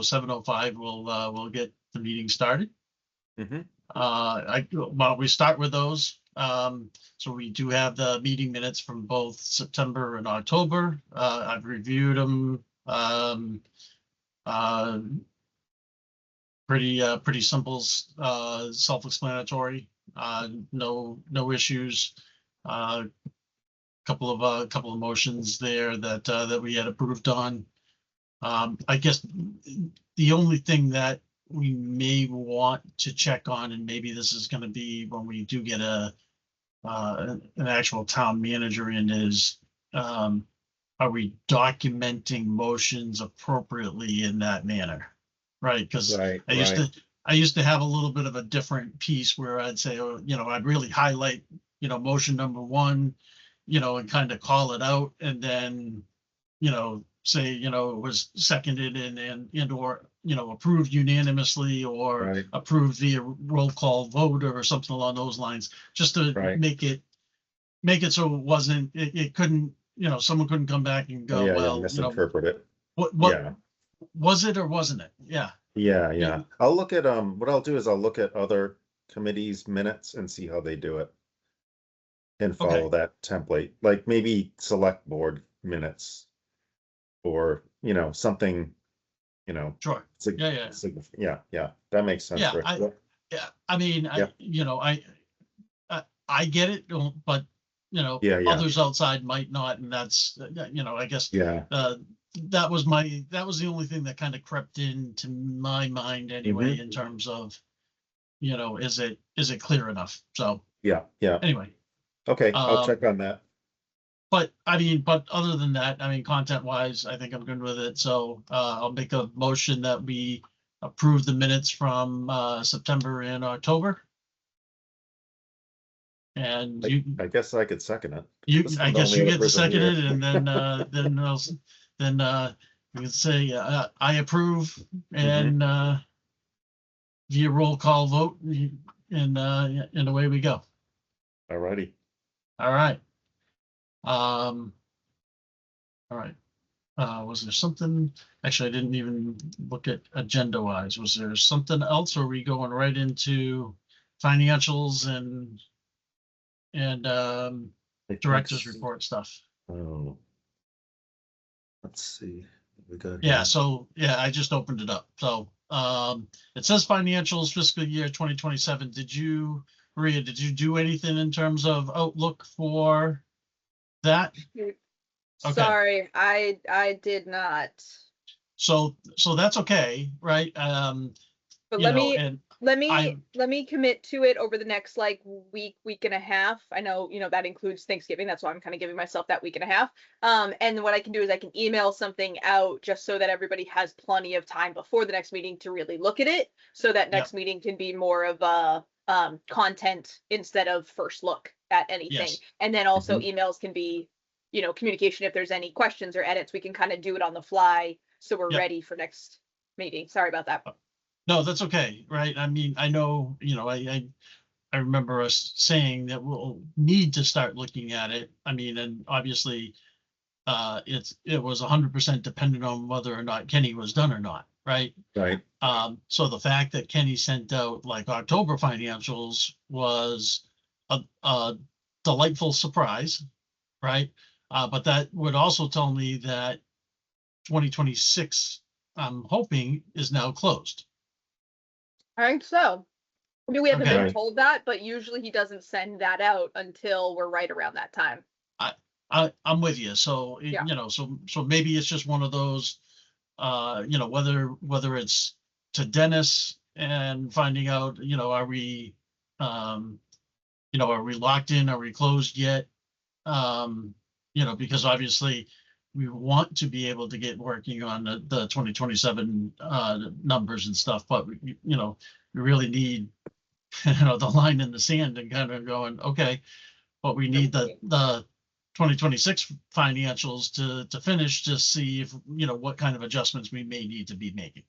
7:05, we'll get the meeting started. Mhm. Why don't we start with those? So we do have the meeting minutes from both September and October. I've reviewed them. Pretty simple, self-explanatory. No issues. Couple of motions there that we had approved on. I guess the only thing that we may want to check on, and maybe this is going to be when we do get an actual town manager in, is are we documenting motions appropriately in that manner? Right, because Right, I used to have a little bit of a different piece where I'd say, oh, I'd really highlight, motion number one, and kind of call it out, and then, say, it was seconded and or, approved unanimously, or Right. approved via roll call vote or something along those lines, just to Right. make it so it couldn't, someone couldn't come back and go, Yeah, well, misinterpret it. what Yeah. was it or wasn't it? Yeah. Yeah. I'll look at, what I'll do is I'll look at other committees' minutes and see how they do it. And follow that template, like maybe select board minutes. Or, something, Sure. Yeah, that makes sense. Yeah, Rick. I mean, Yeah. I get it, but Yeah. others outside might not, and that's I guess Yeah. that was the only thing that kind of crept into my mind anyway, Mhm. in terms of is it clear enough? So Yeah. anyway, Okay, I'll check on that. but other than that, I mean, content wise, I think I'm good with it. So I'll make a motion that we approve the minutes from September and October. And I guess I could second it. I guess you get to second here. it, and then we can say I approve, and via roll call vote, and away we go. All righty. All right. All right. Was there something? Actually, I didn't even look at agenda wise. Was there something else, or are we going right into financials and director's report stuff? Oh. Let's see. We got Yeah, so I just opened it up. So it says financials fiscal year 2027. Maria, did you do anything in terms of outlook for that? Okay. Sorry, I did not. So that's okay, right? But let me commit to it over the next week and a half. I know, that includes Thanksgiving. That's why I'm kind of giving myself that week and a half. And what I can do is I can email something out just so that everybody has plenty of time before the next meeting to really look at it. So that next meeting can be more of a content instead of first look at anything. Yes. And then also emails can be, communication. If there's any questions or edits, we can kind of do it on the fly. So we're ready for next meeting. Sorry about that. No, that's okay, right? I mean, I know, I remember us saying that we'll need to start looking at it. I mean, and obviously, it was 100% dependent on whether or not Kenny was done or not, right? Right. So the fact that Kenny sent out October financials was a delightful surprise, right? But that would also tell me that 2026, I'm hoping, is now closed. I think so. I mean, we haven't Okay. been told that, but usually he doesn't send that out until we're right around that time. I'm with you. So, so maybe it's just one of those, whether it's to Dennis and finding out, are we locked in? Are we closed yet? Because obviously we want to be able to get working on the 2027 numbers and stuff, but we really need, the line in the sand and kind of going, okay, but we need the 2026 financials to finish to see if, what kind of adjustments we may need to be making.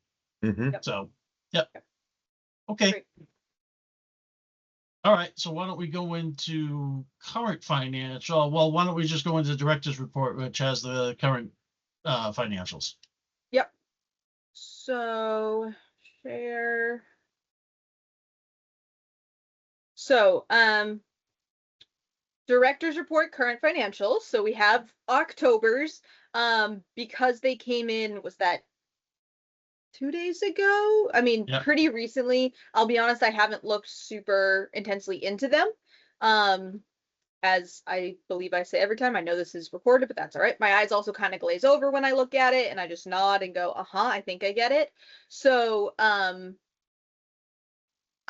So, yep. Okay. Great. All right, so why don't we go into current financial? Well, why don't we just go into the director's report, which has the current financials? Yep. So share. So, director's report, current financials. So we have October's, because they came in, was that 2 days ago? I mean, Yep. pretty recently. I'll be honest, I haven't looked super intensely into them. As I believe I say every time, I know this is recorded, but that's all right. My eyes also kind of glaze over when I look at it, and I just nod and go, I think I get it. So,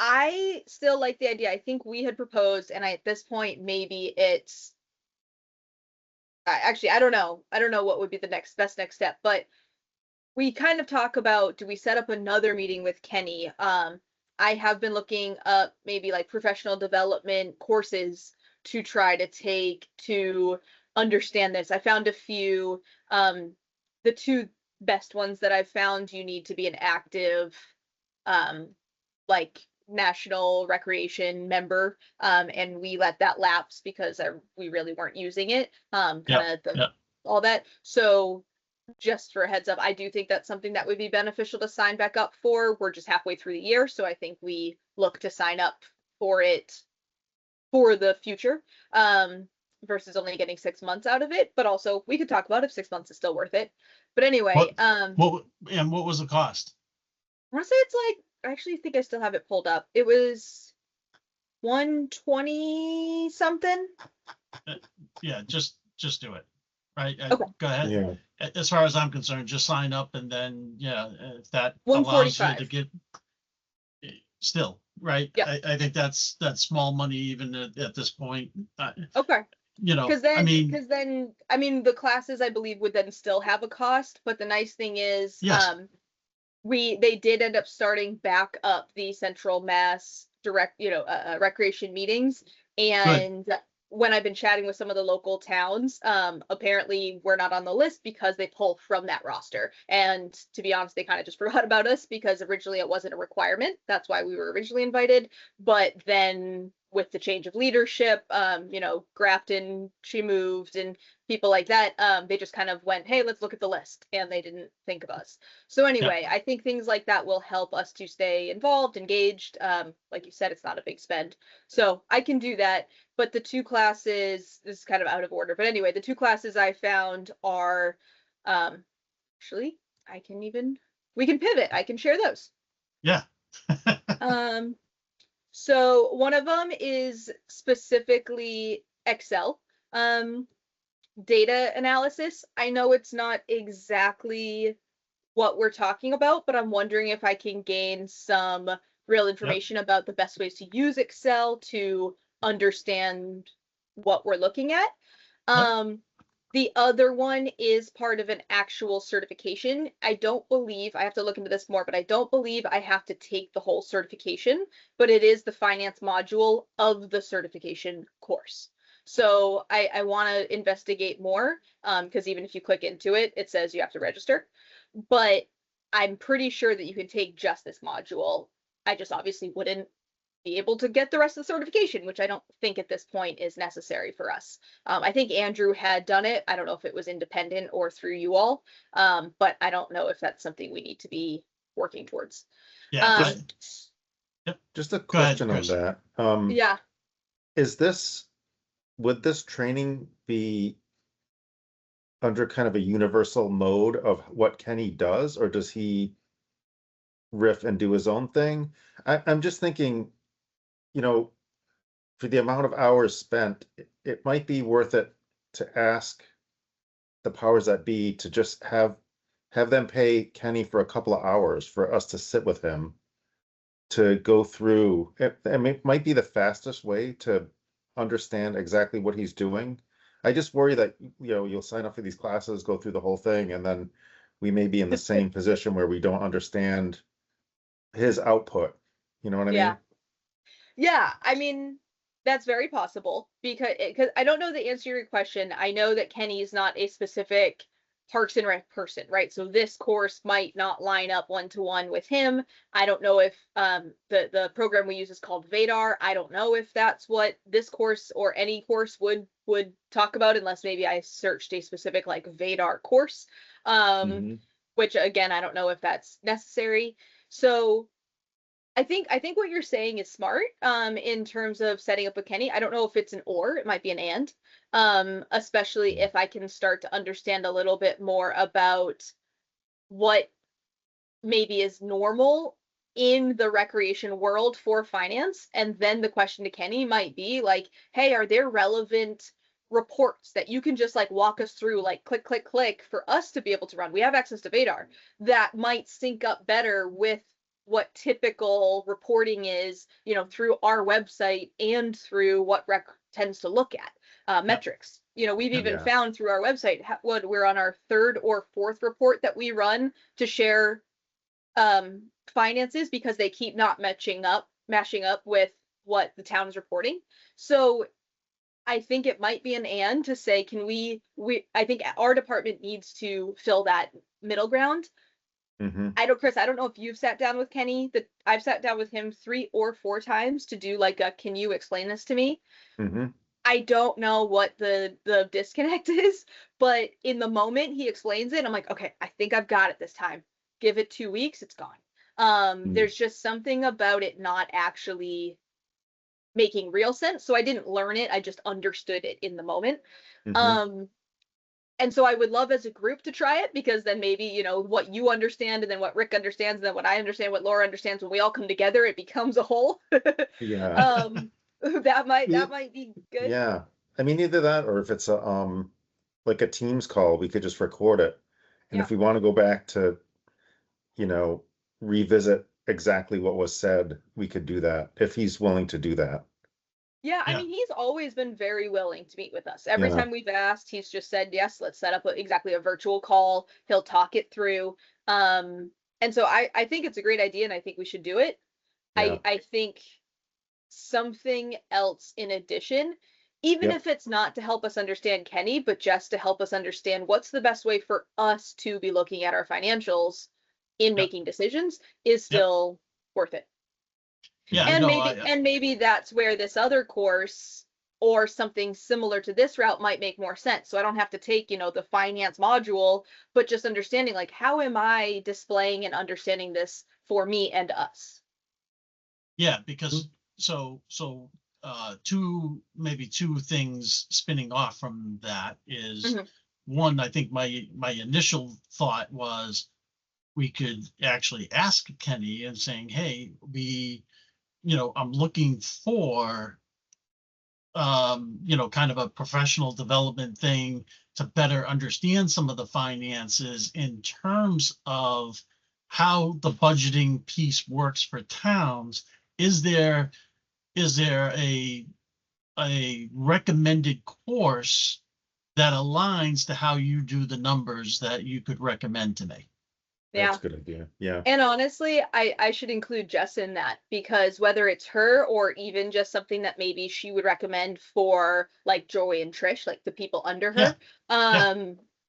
I still like the idea. I think we had proposed, and at this point, maybe it's actually, I don't know. I don't know what would be the best next step, but we kind of talk about, do we set up another meeting with Kenny? I have been looking up maybe like professional development courses to try to take to understand this. I found a few. The two best ones that I've found, you need to be an active, like national recreation member, and we let that lapse because we really weren't using it, all that. So just for a heads up, I do think that's something that would be beneficial to sign back up for. We're just halfway through the year, so I think we look to sign up for it for the future, versus only getting 6 months out of it. But also, we could talk about if 6 months is still worth it. But anyway, what was the cost? I want to say it's like, I actually think I still have it pulled up. It was 120 something. Yeah, just do it. Right. Okay. Go ahead. Yeah. As far as I'm concerned, just sign up, and then if that allows you to get still right. Yeah. I think that's small money even at this point. Okay. Because then the classes, I believe, would then still have a cost, but the nice thing is, yes. They did end up starting back up the Central Mass recreation meetings. And good. When I've been chatting with some of the local towns, apparently we're not on the list because they pull from that roster. And to be honest, they kind of just forgot about us because originally it wasn't a requirement. That's why we were originally invited. But then with the change of leadership, Grafton, she moved, and people like that, they just kind of went, hey, let's look at the list, and they didn't think of us. So anyway, I think things like that will help us to stay involved, engaged. Like you said, it's not a big spend, so I can do that. But the two classes, this is kind of out of order, but anyway, the two classes I found are, actually, we can pivot. I can share those. Yeah. So one of them is specifically Excel, data analysis. I know it's not exactly what we're talking about, but I'm wondering if I can gain some real information about the best ways to use Excel to understand what we're looking at. The other one is part of an actual certification. I don't believe, I have to look into this more, but I don't believe I have to take the whole certification, but it is the finance module of the certification course. So I want to investigate more, because even if you click into it, it says you have to register. But I'm pretty sure that you can take just this module. I just obviously wouldn't be able to get the rest of the certification, which I don't think at this point is necessary for us. I think Andrew had done it. I don't know if it was independent or through you all, but I don't know if that's something we need to be working towards. Yeah. Just a question on that. Would this training be under kind of a universal mode of what Kenny does, or does he riff and do his own thing? I'm just thinking, for the amount of hours spent, it might be worth it to ask the powers that be to just have them pay Kenny for a couple of hours for us to sit with him to go through. It might be the fastest way to understand exactly what he's doing. I just worry that you'll sign up for these classes, go through the whole thing, and then we may be in the same position where we don't understand his output. You know what I mean? Yeah, I mean, that's very possible because I don't know the answer to your question. I know that Kenny is not a specific Parks and Rec person, right? So this course might not line up one-to-one with him. I don't know if the program we use is called Vadar. I don't know if that's what this course or any course would talk about, unless maybe I searched a specific like Vadar course. which again, I don't know if that's necessary. So I think what you're saying is smart in terms of setting up with Kenny. I don't know if it's an or, it might be an and. Especially if I can start to understand a little bit more about what maybe is normal in the recreation world for finance. And then the question to Kenny might be like, hey, are there relevant reports that you can just like walk us through, like click, click, click for us to be able to run? We have access to Vadar that might sync up better with what typical reporting is, you know, through our website and through what rec tends to look at metrics. You know, we've even found through our website what we're on our 3rd or 4th report that we run to share finances, because they keep not mashing up with what the town is reporting. So I think it might be an and to say, can we I think our department needs to fill that middle ground. Chris, I don't know if you've sat down with Kenny. That I've sat down with him 3 or 4 times to do like a, can you explain this to me? I don't know what the disconnect is, but in the moment he explains it, I'm like, okay, I think I've got it this time. Give it 2 weeks, it's gone. There's just something about it not actually making real sense. So I didn't learn it, I just understood it in the moment. And so I would love as a group to try it, because then maybe, you know, what you understand and then what Rick understands and then what I understand, what Laura understands, when we all come together, it becomes a whole. That might be good. Yeah. I mean, either that, or if it's a like a Teams call, we could just record it. And if we want to go back to, you know, revisit exactly what was said, we could do that if he's willing to do that. Yeah, I mean, he's always been very willing to meet with us. Every time we've asked, he's just said, yes, let's set up exactly a virtual call. He'll talk it through. And so I think it's a great idea, and I think we should do it. I think something else in addition, even if it's not to help us understand Kenny, but just to help us understand what's the best way for us to be looking at our financials in making decisions, is still worth it. Yeah, and maybe that's where this other course or something similar to this route might make more sense. So I don't have to take, you know, the finance module, but just understanding like, how am I displaying and understanding this for me and us? Yeah, because so two things spinning off from that is one, I think my initial thought was we could actually ask Kenny and saying, hey, I'm looking for, kind of a professional development thing to better understand some of the finances in terms of how the budgeting piece works for towns. Is there a recommended course that aligns to how you do the numbers that you could recommend to me? That's a good idea. Yeah. And honestly, I should include Jess in that, because whether it's her or even just something that maybe she would recommend for like Joy and Trish, like the people under her,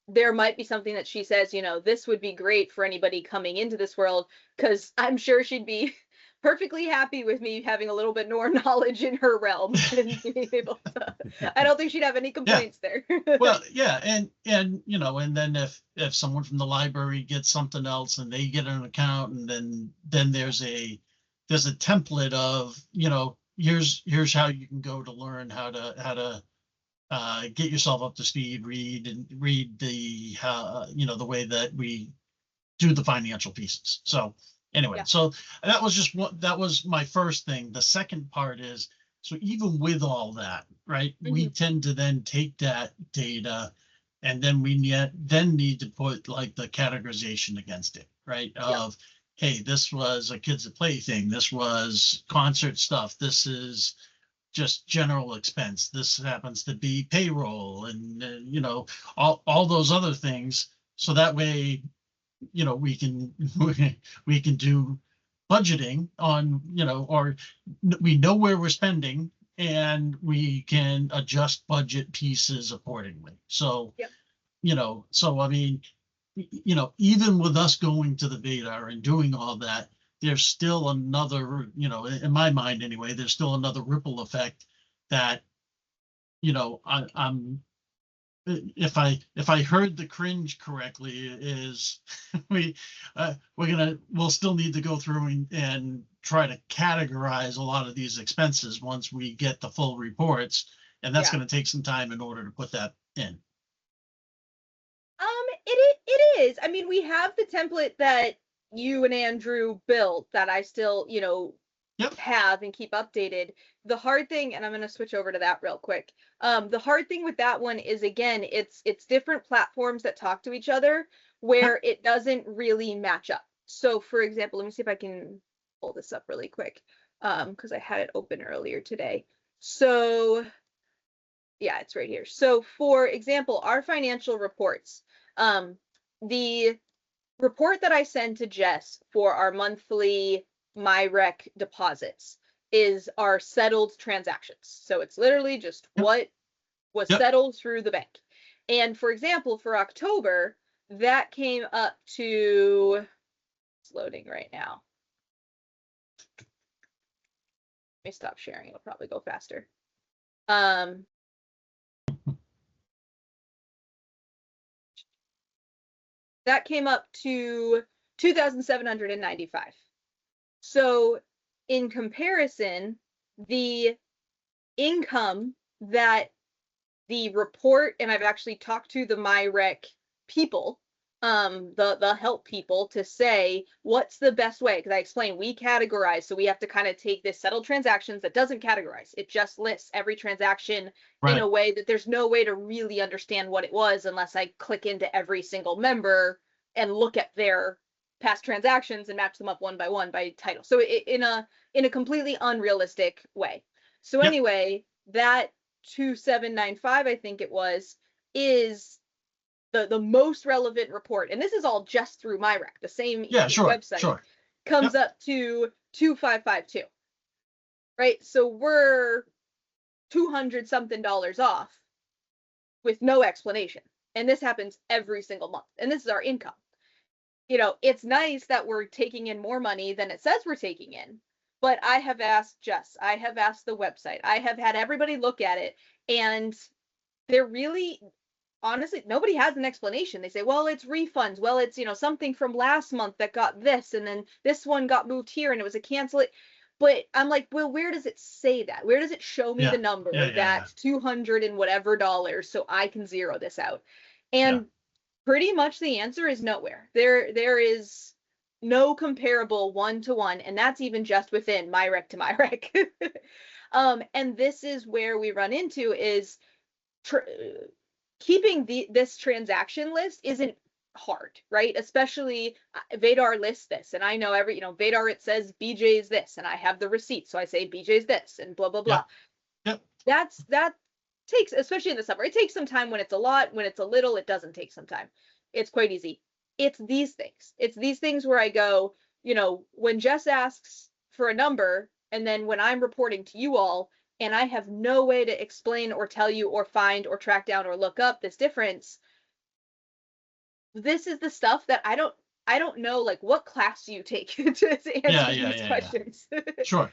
there might be something that she says, you know, this would be great for anybody coming into this world, because I'm sure she'd be perfectly happy with me having a little bit more knowledge in her realm and being able to, I don't think she'd have any complaints there. Well, yeah, and and then if someone from the library gets something else and they get an account, and then there's a template of, here's how you can go to learn how to get yourself up to speed, read the the way that we do the financial pieces. So anyway, so that was my first thing. The second part is, so even with all that, right, we tend to then take that data and then we need to put like the categorization against it, right? Of, hey, this was a kids at play thing. This was concert stuff. This is just general expense. This happens to be payroll and, all those other things. So that way, we can do budgeting on, or we know where we're spending and we can adjust budget pieces accordingly. So, so I mean, even with us going to the Vadar and doing all that, there's still another, in my mind anyway, there's still another ripple effect that, I'm if I heard the cringe correctly, is we'll still need to go through and try to categorize a lot of these expenses once we get the full reports, and that's going to take some time in order to put that in. It is. I mean, we have the template that you and Andrew built that I still, have and keep updated. The hard thing, and I'm going to switch over to that real quick. The hard thing with that one is, again, it's different platforms that talk to each other where it doesn't really match up. So for example, let me see if I can pull this up really quick, because I had it open earlier today. So yeah, it's right here. So for example, our financial reports, the report that I send to Jess for our monthly MyRec deposits is our settled transactions. So it's literally just what was settled through the bank. And for example, for October, that came up to, it's loading right now. Let me stop sharing, it'll probably go faster. That came up to 2,795. So in comparison, the income that the report, and I've actually talked to the MyRec people, the help people, to say what's the best way, because I explained we categorize, so we have to kind of take this settled transactions that doesn't categorize. It just lists every transaction in a way that there's no way to really understand what it was unless I click into every single member and look at their past transactions and match them up one by one by title. So in a completely unrealistic way. So anyway, that 2,795, I think it was, is the most relevant report, and this is all just through MyRec, the same website, comes up to 2,552, right? So we're $200 something off with no explanation, and this happens every single month, and this is our income. It's nice that we're taking in more money than it says we're taking in, but I have asked Jess, I have asked the website, I have had everybody look at it, and they're really, honestly, nobody has an explanation. They say, well, it's refunds. Well, it's, something from last month that got this, and then this one got moved here and it was a cancel it. But I'm like, well, where does it say that? Where does it show me the number that's 200 and whatever dollars so I can zero this out? And pretty much the answer is nowhere. There is no comparable one-to-one, and that's even just within MyRec to MyRec. And this is where we run into is keeping this transaction list isn't hard, right? Especially Vadar lists this, and I know Vadar, it says BJ's this, and I have the receipt, so I say BJ's this, and blah blah blah. That takes, especially in the summer, it takes some time. When it's a lot, when it's a little, it doesn't take some time. It's quite easy. It's these things where I go, when Jess asks for a number, and then when I'm reporting to you all, and I have no way to explain or tell you or find or track down or look up this difference, this is the stuff that I don't know, like, what class do you take to answer these questions? Sure.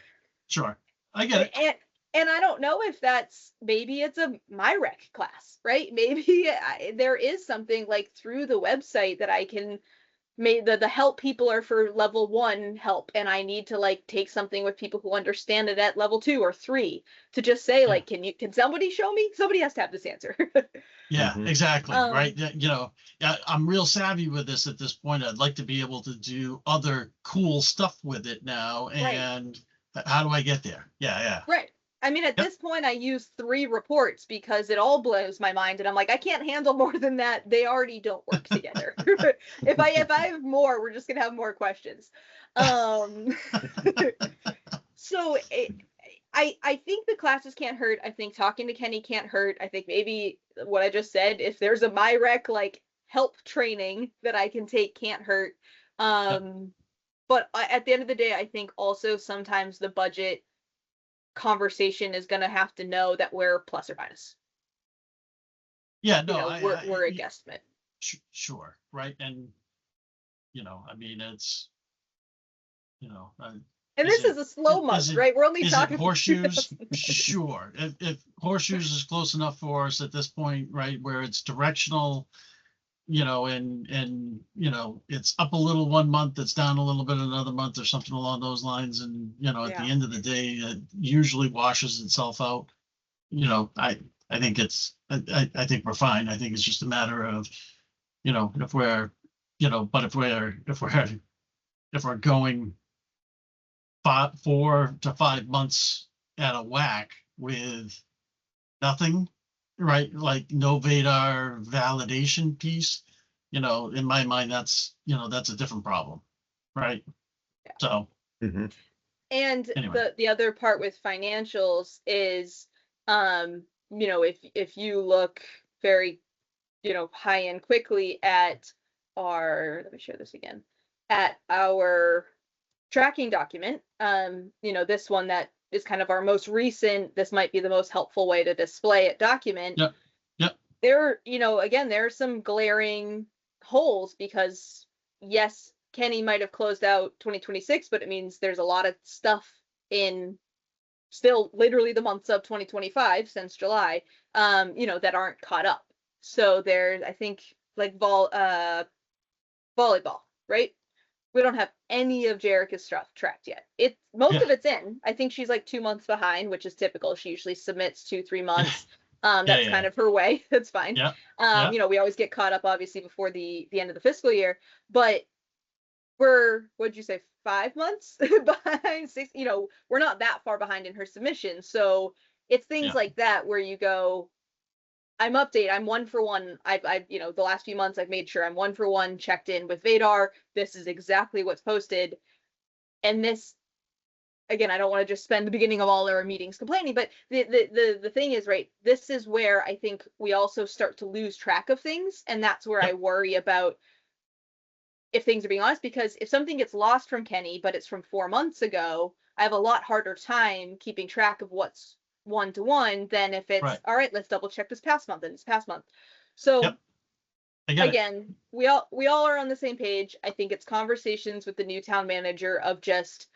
I get it. And I don't know if that's, maybe it's a MyRec class, right? Maybe there is something like through the website that I can, the help people are for level 1 help, and I need to like take something with people who understand it at level 2 or 3 to just say like, can somebody show me? Somebody has to have this answer. Exactly. Right. I'm real savvy with this at this point. I'd like to be able to do other cool stuff with it now. And how do I get there? Right. I mean, at this point, I use 3 reports because it all blows my mind, and I'm like, I can't handle more than that. They already don't work together. If I have more, we're just gonna have more questions. So I think the classes can't hurt. I think talking to Kenny can't hurt. I think maybe what I just said, if there's a MyRec like help training that I can take, can't hurt. But at the end of the day, I think also sometimes the budget conversation is going to have to know that we're plus or minus. We're a guesstimate. Sure. Right. And, I mean, it's, And Is this is it- a slow is month, it- right? We're only Is it talking. horseshoes? Sure. If horseshoes is close enough for us at this point, right, where it's directional, and it's up a little one month, it's down a little bit another month or something along those lines. And, at Yeah. the end of the day, it usually washes itself out. I think I think we're fine. I think it's just a matter of, if we're, but if we're going 4 to 5 months at a whack with nothing, right? Like no Vadar validation piece, in my mind, that's a different problem, right? Yeah. So, Mhm. And Anyway. the other part with financials is, if you look very, high and quickly at let me share this again, at our tracking document, this one that is kind of our most recent, this might be the most helpful way to display it document. Yep. There, again, there are some glaring holes because yes, Kenny might have closed out 2026, but it means there's a lot of stuff in still literally the months of 2025 since July, that aren't caught up. So there's, I think, like volleyball, right? We don't have any of Jerica's stuff tracked yet. Most of it's in. I think she's like 2 months behind, which is typical. She usually submits 2-3 months. That's kind of her way. That's fine. Yeah. We always get caught up obviously before the end of the fiscal year, but what'd you say, 5 months behind 6? We're not that far behind in her submission. So it's things like that where you go, I'm 1 for 1. I've the last few months I've made sure I'm 1 for 1 checked in with Vadar. This is exactly what's posted. And this, again, I don't want to just spend the beginning of all our meetings complaining, but the thing is, right, this is where I think we also start to lose track of things. And that's where I worry about if things are being honest, because if something gets lost from Kenny, but it's from 4 months ago, I have a lot harder time keeping track of what's 1-to-1 than if it's Right. all right, let's double check this past month and this past month. So again, we all are on the same page. I think it's conversations with the new town manager of just,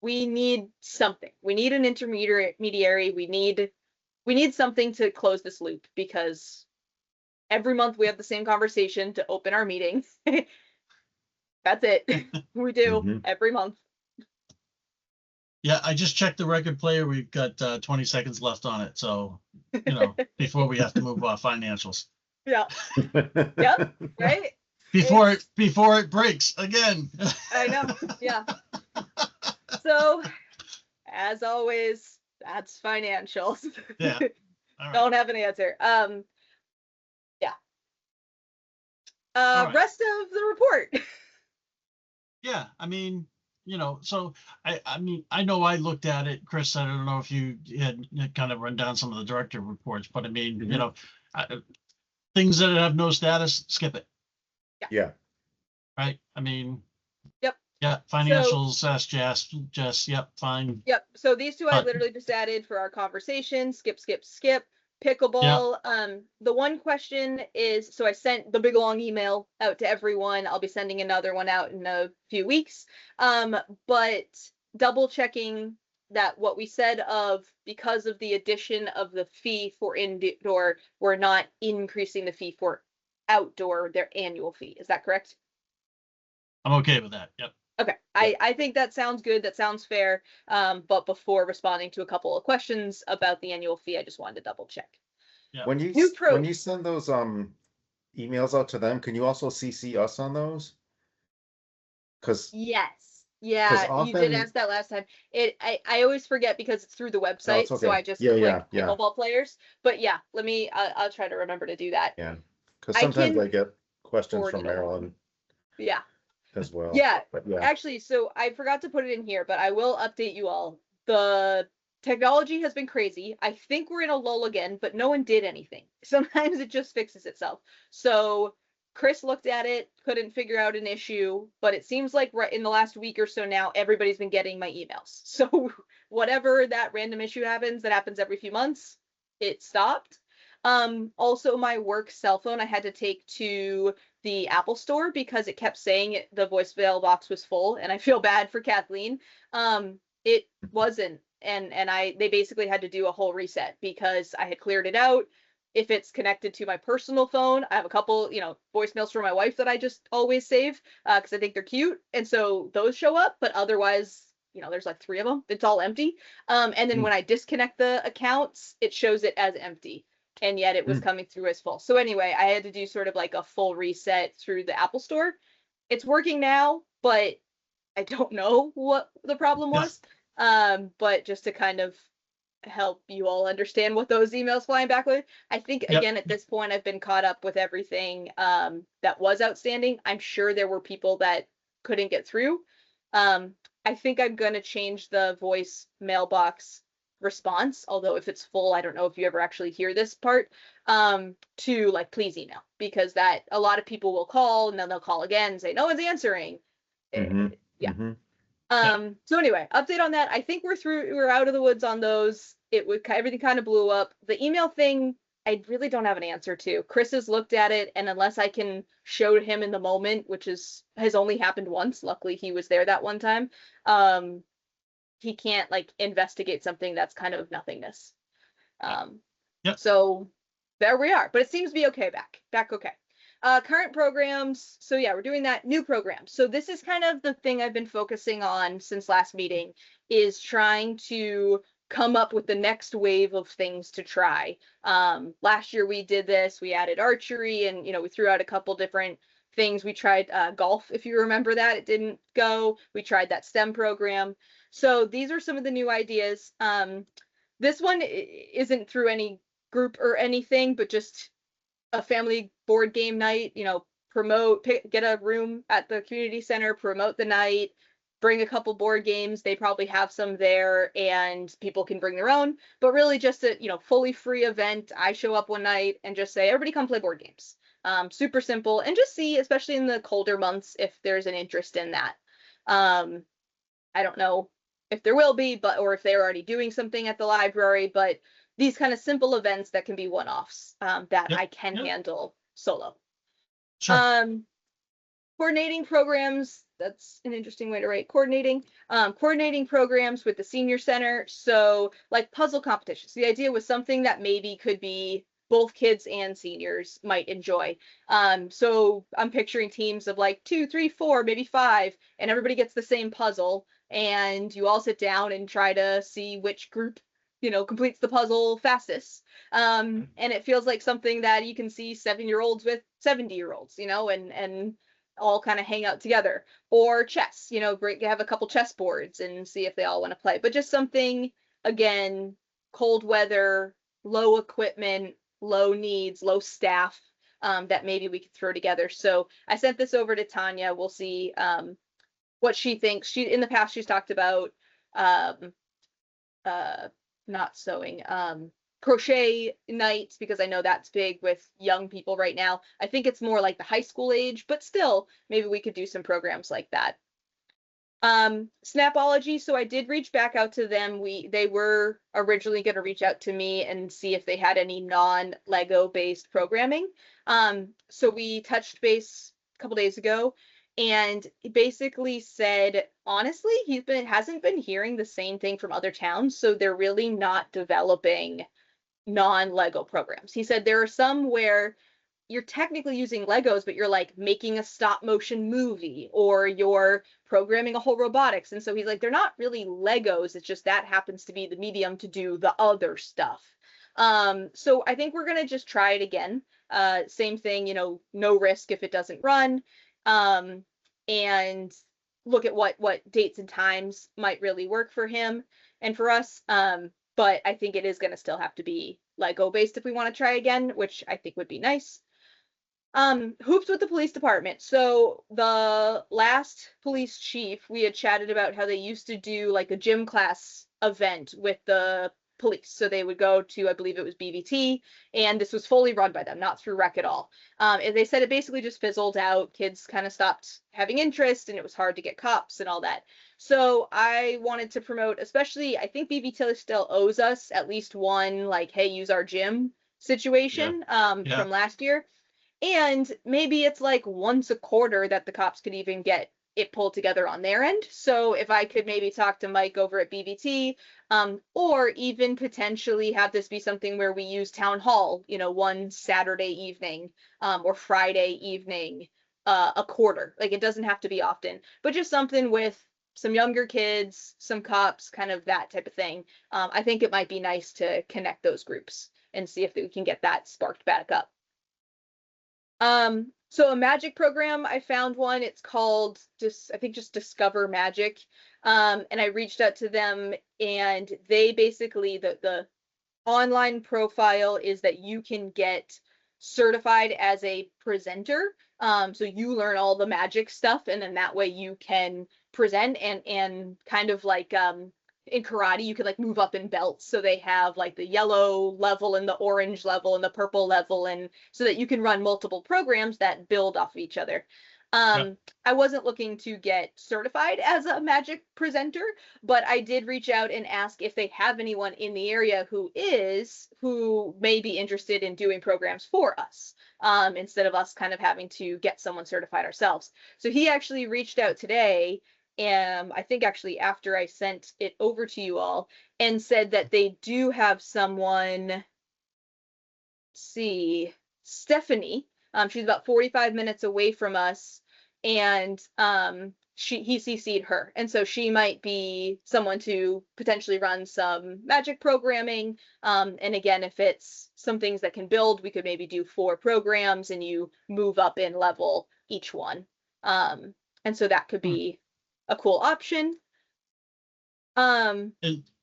we need something. We need an intermediary. We need something to close this loop, because every month we have the same conversation to open our meeting. That's it. We do every month. Yeah, I just checked the record player. We've got 20 seconds left on it. So, before we have to move off financials. Yeah. Yep. Right. Before it breaks again. I know. Yeah. So, as always, that's financials. Yeah. All right. Don't have an answer. Yeah. All right. Rest of the report. Yeah, I mean, so I mean, I know I looked at it, Chris. I don't know if you had kind of run down some of the director reports, but I mean, things that have no status, skip it. Yeah. Right. I mean. Yep. Yeah. Financials, ask Jess. Yep. Fine. Yep. So these two I literally just added for our conversation. Skip. Pickleball. The one question is, so I sent the big long email out to everyone. I'll be sending another one out in a few weeks. But double checking that what we said of, because of the addition of the fee for indoor, we're not increasing the fee for outdoor, their annual fee. Is that correct? I'm okay with that. Yep. Okay, I think that sounds good. That sounds fair. But before responding to a couple of questions about the annual fee, I just wanted to double check. Yeah. When you send those emails out to them, can you also CC us on those? Because yes, yeah, you did ask that last time. I always forget because it's through the website, so I just click pickleball players. But yeah, I'll try to remember to do that. Yeah, because sometimes I get questions from Marilyn. Yeah. As well. Yeah, actually, so I forgot to put it in here, but I will update you all. The technology has been crazy. I think we're in a lull again, but no one did anything. Sometimes it just fixes itself. So Chris looked at it, couldn't figure out an issue, but it seems like right in the last week or so now, everybody's been getting my emails. So whatever that random issue happens, that happens every few months, it stopped. Also my work cell phone, I had to take to the Apple store because it kept saying the voicemail box was full, and I feel bad for Kathleen. It wasn't, and they basically had to do a whole reset because I had cleared it out. If it's connected to my personal phone, I have a couple, voicemails from my wife that I just always save because I think they're cute, and so those show up. But otherwise, there's like 3 of them. It's all empty. And then when I disconnect the accounts, it shows it as empty, and yet it was coming through as full. So anyway, I had to do sort of like a full reset through the Apple store. It's working now, but I don't know what the problem was. But just to kind of help you all understand what those emails flying back with, I think again at this point I've been caught up with everything that was outstanding. I'm sure there were people that couldn't get through. I think I'm going to change the voice mailbox response, although if it's full, I don't know if you ever actually hear this part, to like, please email, because that a lot of people will call and then they'll call again and say, no one's answering. So anyway, update on that. I think we're out of the woods on those. Everything kind of blew up. The email thing, I really don't have an answer to. Chris has looked at it, and unless I can show him in the moment, which has only happened once, luckily he was there that one time, he can't like investigate something that's kind of nothingness. So there we are, but it seems to be okay back okay. Current programs, so yeah, we're doing that. New programs. So this is kind of the thing I've been focusing on since last meeting, is trying to come up with the next wave of things to try. Last year we did this, we added archery, and we threw out a couple different things. We tried golf, if you remember that. It didn't go. We tried that STEM program. So these are some of the new ideas. This one isn't through any group or anything, but just a family board game night, get a room at the community center, promote the night, bring a couple board games. They probably have some there and people can bring their own, but really just a, fully free event. I show up one night and just say, everybody come play board games. Super simple, and just see, especially in the colder months, if there's an interest in that. I don't know if there will be, or if they're already doing something at the library, but these kind of simple events that can be one-offs that I can handle solo. Sure. Coordinating programs, that's an interesting way to write coordinating. Coordinating programs with the senior center. So like puzzle competitions. The idea was something that maybe could be both kids and seniors might enjoy. So I'm picturing teams of like 2, 3, 4, maybe 5, and everybody gets the same puzzle, and you all sit down and try to see which group completes the puzzle fastest. And it feels like something that you can see 7-year-olds with 70-year-olds, and all kind of hang out together. Or chess, have a couple chess boards and see if they all want to play. But just something, again, cold weather, low equipment, low needs, low staff, that maybe we could throw together. So I sent this over to Tanya. We'll see what she thinks. In the past, she's talked about not sewing, crochet nights, because I know that's big with young people right now. I think it's more like the high school age, but still, maybe we could do some programs like that. Snapology, so I did reach back out to them. They were originally going to reach out to me and see if they had any non-Lego based programming. So we touched base a couple days ago, and he basically said, honestly, hasn't been hearing the same thing from other towns, so they're really not developing non-Lego programs. He said there are some where you're technically using Legos, but you're like making a stop motion movie, or you're programming a whole robotics. And so he's like, they're not really Legos. It's just that happens to be the medium to do the other stuff. So I think we're going to just try it again. Same thing, no risk if it doesn't run. And look at what dates and times might really work for him and for us. But I think it is going to still have to be Lego based if we want to try again, which I think would be nice. Hoops with the police department. So the last police chief, we had chatted about how they used to do like a gym class event with the police. So they would go to, I believe it was BVT, and this was fully run by them, not through rec at all. And they said it basically just fizzled out. Kids kind of stopped having interest, and it was hard to get cops and all that. So I wanted to promote, especially, I think BVT still owes us at least one, like, hey, use our gym situation from last year. And maybe it's like once a quarter that the cops could even get it pulled together on their end. So if I could maybe talk to Mike over at BVT, or even potentially have this be something where we use town hall, one Saturday evening, or Friday evening, a quarter. Like, it doesn't have to be often, but just something with some younger kids, some cops, kind of that type of thing. I think it might be nice to connect those groups and see if we can get that sparked back up. So a magic program, I found one, it's called I think just Discover Magic. And I reached out to them, and they basically, the online profile is that you can get certified as a presenter. So you learn all the magic stuff, and then that way you can present, and kind of like, in karate, you could like move up in belts. So they have like the yellow level and the orange level and the purple level, and so that you can run multiple programs that build off of each other. I wasn't looking to get certified as a magic presenter, but I did reach out and ask if they have anyone in the area who may be interested in doing programs for us, instead of us kind of having to get someone certified ourselves. So he actually reached out today, and I think actually after I sent it over to you all, and said that they do have someone, let's see, Stephanie, she's about 45 minutes away from us, and he CC'd her, and so she might be someone to potentially run some magic programming. And again, if it's some things that can build, we could maybe do 4 programs and you move up in level each one. And so that could be a cool option. And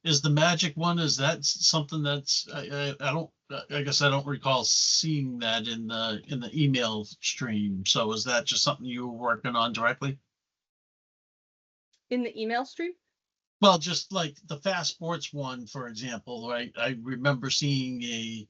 is the magic one, is that something that's, I guess I don't recall seeing that in the email stream. So is that just something you were working on directly? In the email stream? Well, just like the Fast Sports one, for example, right? I remember seeing a,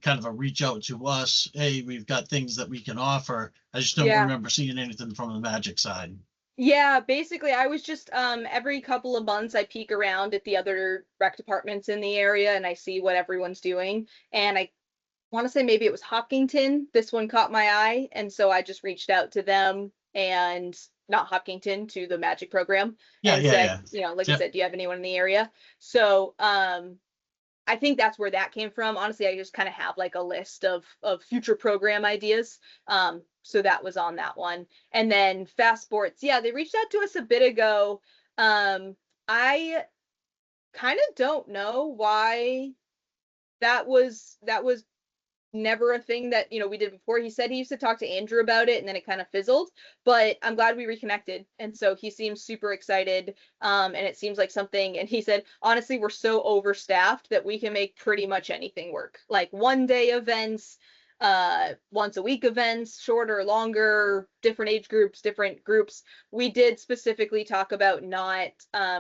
kind of a reach out to us. Hey, we've got things that we can offer. I just don't remember seeing anything from the magic side. Yeah, basically I was just, every couple of months I peek around at the other rec departments in the area and I see what everyone's doing. And I want to say maybe it was Hopkinton. This one caught my eye. And so I just reached out to them, and not Hopkinton, to the magic program, and said, like I said, do you have anyone in the area? So, I think that's where that came from. Honestly, I just kind of have like a list of future program ideas. So that was on that one. And then Fast Sports, they reached out to us a bit ago. I kind of don't know why that was never a thing that we did before. He said he used to talk to Andrew about it, and then it kind of fizzled, but I'm glad we reconnected, and so he seems super excited. And it seems like something, and he said, honestly, we're so overstaffed that we can make pretty much anything work, like 1-day events, once a week events, shorter, longer, different age groups, different groups. We did specifically talk about not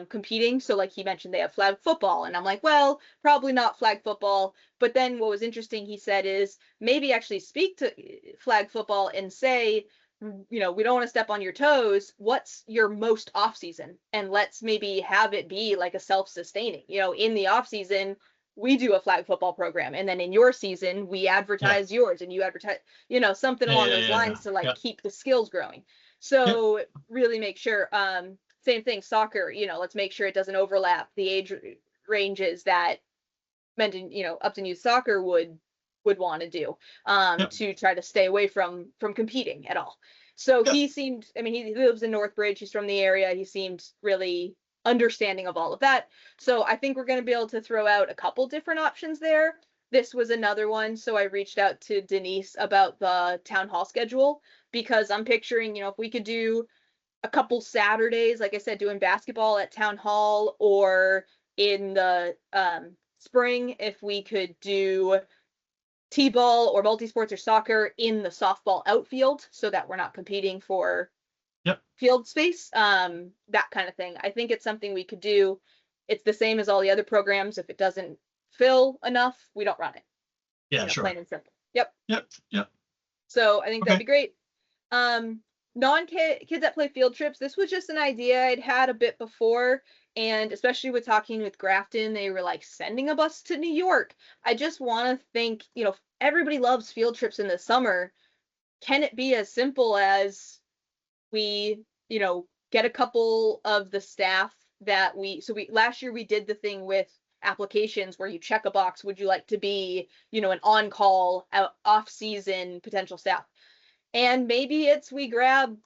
competing. So like he mentioned, they have flag football, and I'm like, well, probably not flag football. But then what was interesting, he said, is maybe actually speak to flag football and say, we don't want to step on your toes. What's your most off season? And let's maybe have it be like a self-sustaining, in the off season, we do a flag football program, and then in your season we advertise yours, and you advertise, something along those lines to like keep the skills growing. So really make sure, same thing, soccer, let's make sure it doesn't overlap the age ranges that Upton Youth Soccer would want to do, to try to stay away from competing at all. So he seemed, he lives in Northbridge, he's from the area, he seemed really understanding of all of that. So I think we're going to be able to throw out a couple different options there. This was another one. So I reached out to Denise about the town hall schedule, because I'm picturing, if we could do a couple Saturdays, like I said, doing basketball at town hall, or in the spring, if we could do t-ball or multi-sports or soccer in the softball outfield, so that we're not competing for field space, that kind of thing. I think it's something we could do. It's the same as all the other programs. If it doesn't fill enough, we don't run it. Yeah, sure. Plain and simple. Yep. Yep. So I think that'd be great. kids that play field trips, this was just an idea I'd had a bit before. And especially with talking with Grafton, they were like sending a bus to New York. I just want to think, everybody loves field trips in the summer. Can it be as simple as we, get a couple of the staff that last year we did the thing with applications where you check a box, would you like to be, an on-call off-season potential staff? And maybe it's we grab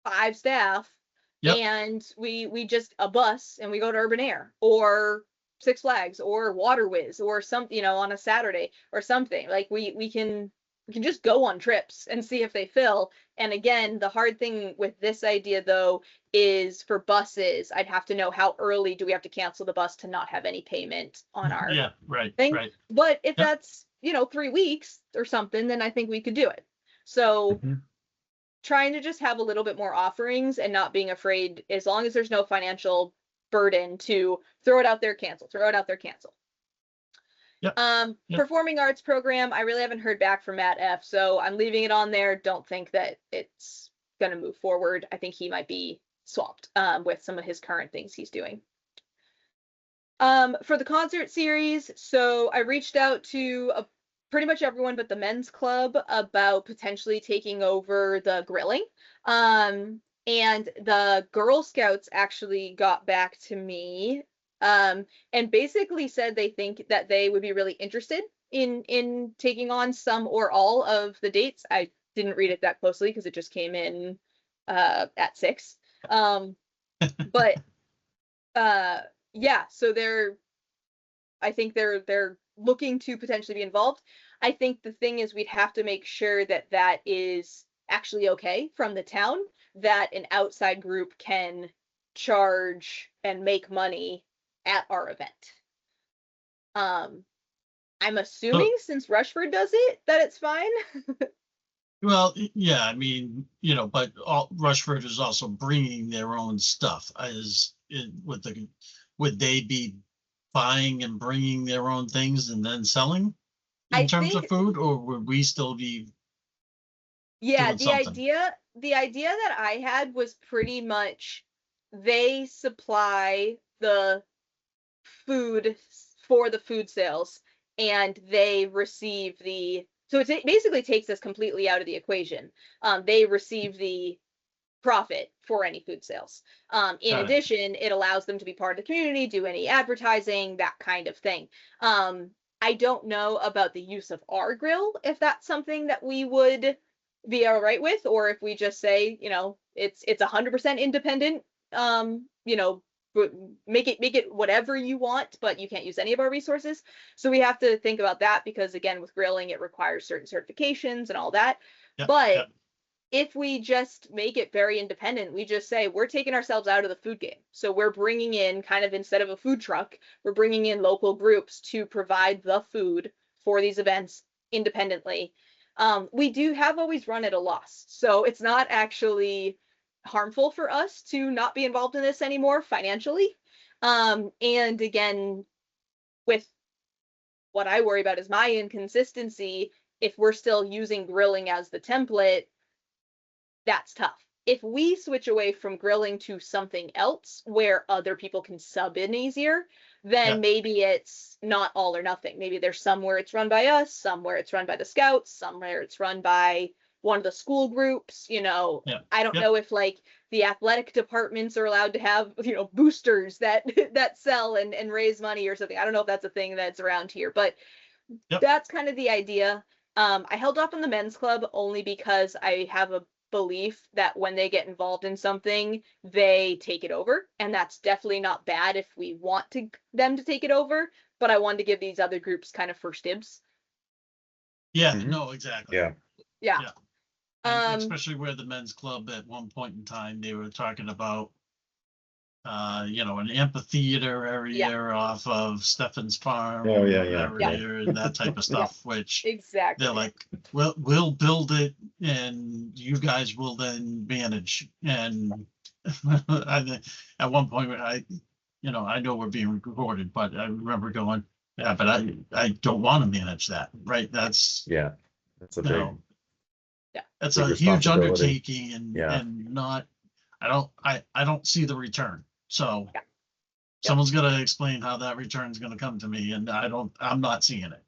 5 staff. Yep. And we just a bus and we go to Urban Air or Six Flags or Water Whiz or something, on a Saturday or something. Like we can just go on trips and see if they fill. And again, the hard thing with this idea though is for buses, I'd have to know how early do we have to cancel the bus to not have any payment on our thing. Right. But if that's 3 weeks or something, then I think we could do it. So trying to just have a little bit more offerings and not being afraid, as long as there's no financial burden, to throw it out there, cancel. Yep. Performing arts program, I really haven't heard back from Matt F, so I'm leaving it on there. Don't think that it's going to move forward. I think he might be swamped with some of his current things he's doing. For the concert series, so I reached out to pretty much everyone but the men's club about potentially taking over the grilling. And the Girl Scouts actually got back to me and basically said they think that they would be really interested in taking on some or all of the dates. I didn't read it that closely because it just came in at 6. But so I think they're looking to potentially be involved. I think the thing is we'd have to make sure that that is actually okay from the town, that an outside group can charge and make money at our event. I'm assuming since Rushford does it, that it's fine. Well, yeah, I mean, but Rushford is also bringing their own stuff. Would they be buying and bringing their own things and then selling in terms of food, or would we still be doing something? The idea that I had was pretty much they supply the food for the food sales and they receive so it basically takes us completely out of the equation. They receive the profit for any food sales. In addition, it allows them to be part of the community, do any advertising, that kind of thing. I don't know about the use of our grill, if that's something that we would be all right with, or if we just say, it's 100% independent, make it whatever you want, but you can't use any of our resources. So we have to think about that because again, with grilling, it requires certain certifications and all that. But if we just make it very independent, we just say we're taking ourselves out of the food game. So we're bringing in, kind of instead of a food truck, we're bringing in local groups to provide the food for these events independently. We have always run at a loss. So it's not actually harmful for us to not be involved in this anymore financially. And again, with what I worry about is my inconsistency. If we're still using grilling as the template, that's tough. If we switch away from grilling to something else where other people can sub in easier, then maybe it's not all or nothing. Maybe there's somewhere it's run by us, somewhere it's run by the Scouts, somewhere it's run by one of the school groups. I don't know if like the athletic departments are allowed to have, boosters that sell and raise money or something. I don't know if that's a thing that's around here, but that's kind of the idea. I held off on the men's club only because I have a belief that when they get involved in something, they take it over, and that's definitely not bad if we want them to take it over, but I wanted to give these other groups kind of first dibs. No, exactly. Yeah. And especially where the men's club at one point in time, they were talking about an amphitheater area off of Steffen's Farm. And that type of stuff, which exactly they're like, well, we'll build it and you guys will then manage. And at one point I know we're being recorded, but I remember going, but I don't want to manage that. Right. That's a big That's Big a huge responsibility. undertaking and, Yeah. and not, I don't see the return. So Yeah. Yep. someone's gonna explain how that return is gonna come to me and I'm not seeing it.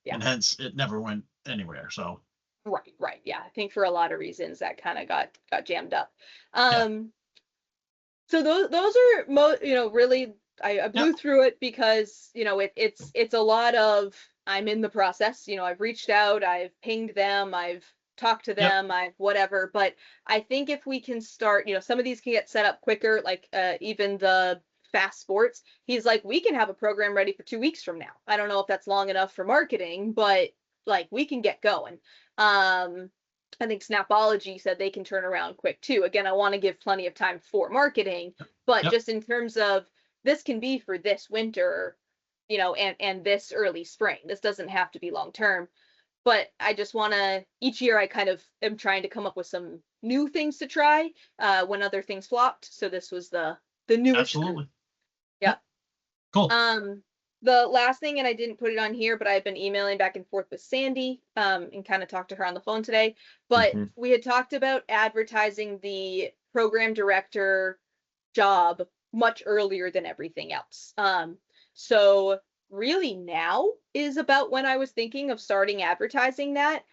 Yeah. And hence it never went anywhere. So. Right. Yeah. I think for a lot of reasons that kind of got jammed up. So those are really I blew Yep. through it because it's a lot of I'm in the process. I've reached out, I've pinged them, I've talked to Yep. them, I've whatever. But I think if we can start, some of these can get set up quicker, like even the fast sports. He's like, we can have a program ready for 2 weeks from now. I don't know if that's long enough for marketing, but like we can get going. I think Snapology said they can turn around quick too. Again, I want to give plenty of time for marketing, but Yep. just in terms of this can be for this winter, and this early spring. This doesn't have to be long term. But I just want to, each year I kind of am trying to come up with some new things to try when other things flopped. So this was the newest. Absolutely. Yeah. Cool. The last thing, and I didn't put it on here, but I've been emailing back and forth with Sandy and kind of talked to her on the phone today. But we had talked about advertising the program director job much earlier than everything else. So really now is about when I was thinking of starting advertising that.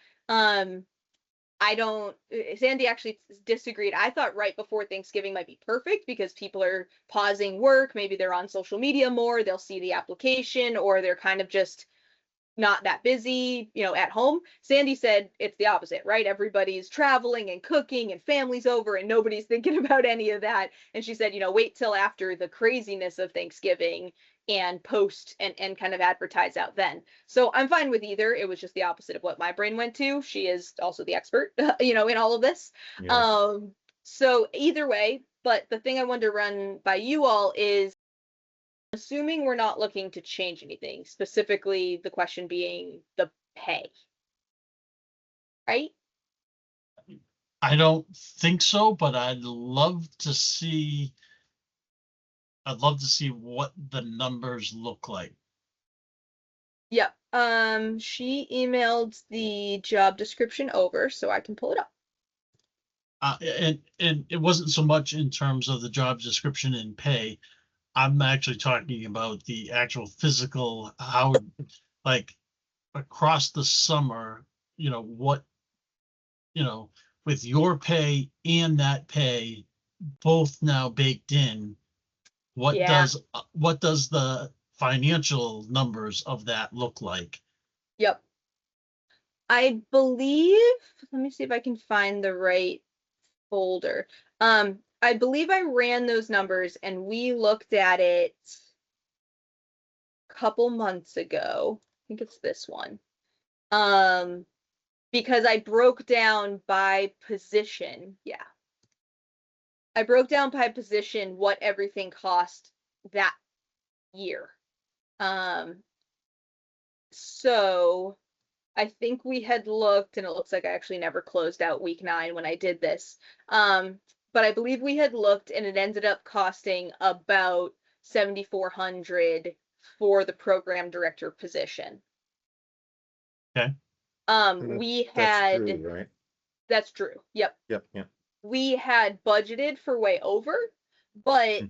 Sandy actually disagreed. I thought right before Thanksgiving might be perfect because people are pausing work. Maybe they're on social media more. They'll see the application or they're kind of just not that busy, at home. Sandy said it's the opposite, right? Everybody's traveling and cooking and family's over and nobody's thinking about any of that. And she said, wait till after the craziness of Thanksgiving and post and kind of advertise out then. So I'm fine with either. It was just the opposite of what my brain went to. She is also the expert, in all of this. Yeah. So either way, but the thing I wanted to run by you all is assuming we're not looking to change anything, specifically the question being the pay, right? I don't think so, but I'd love to see what the numbers look like. Yep. She emailed the job description over, so I can pull it up. And it wasn't so much in terms of the job description and pay. I'm actually talking about the actual physical, how, like, across the summer, what, with your pay and that pay both now baked in, what does the financial numbers of that look like? Yep. I believe, let me see if I can find the right folder. I believe I ran those numbers and we looked at it a couple months ago. I think it's this one. Because I broke down by position. Yeah. I broke down by position what everything cost that year. So I think we had looked, and it looks like I actually never closed out week 9 when I did this. But I believe we had looked and it ended up costing about $7,400 for the program director position. Okay. We had, that's true, right? That's true. Yep. Yep. We had budgeted for way over, but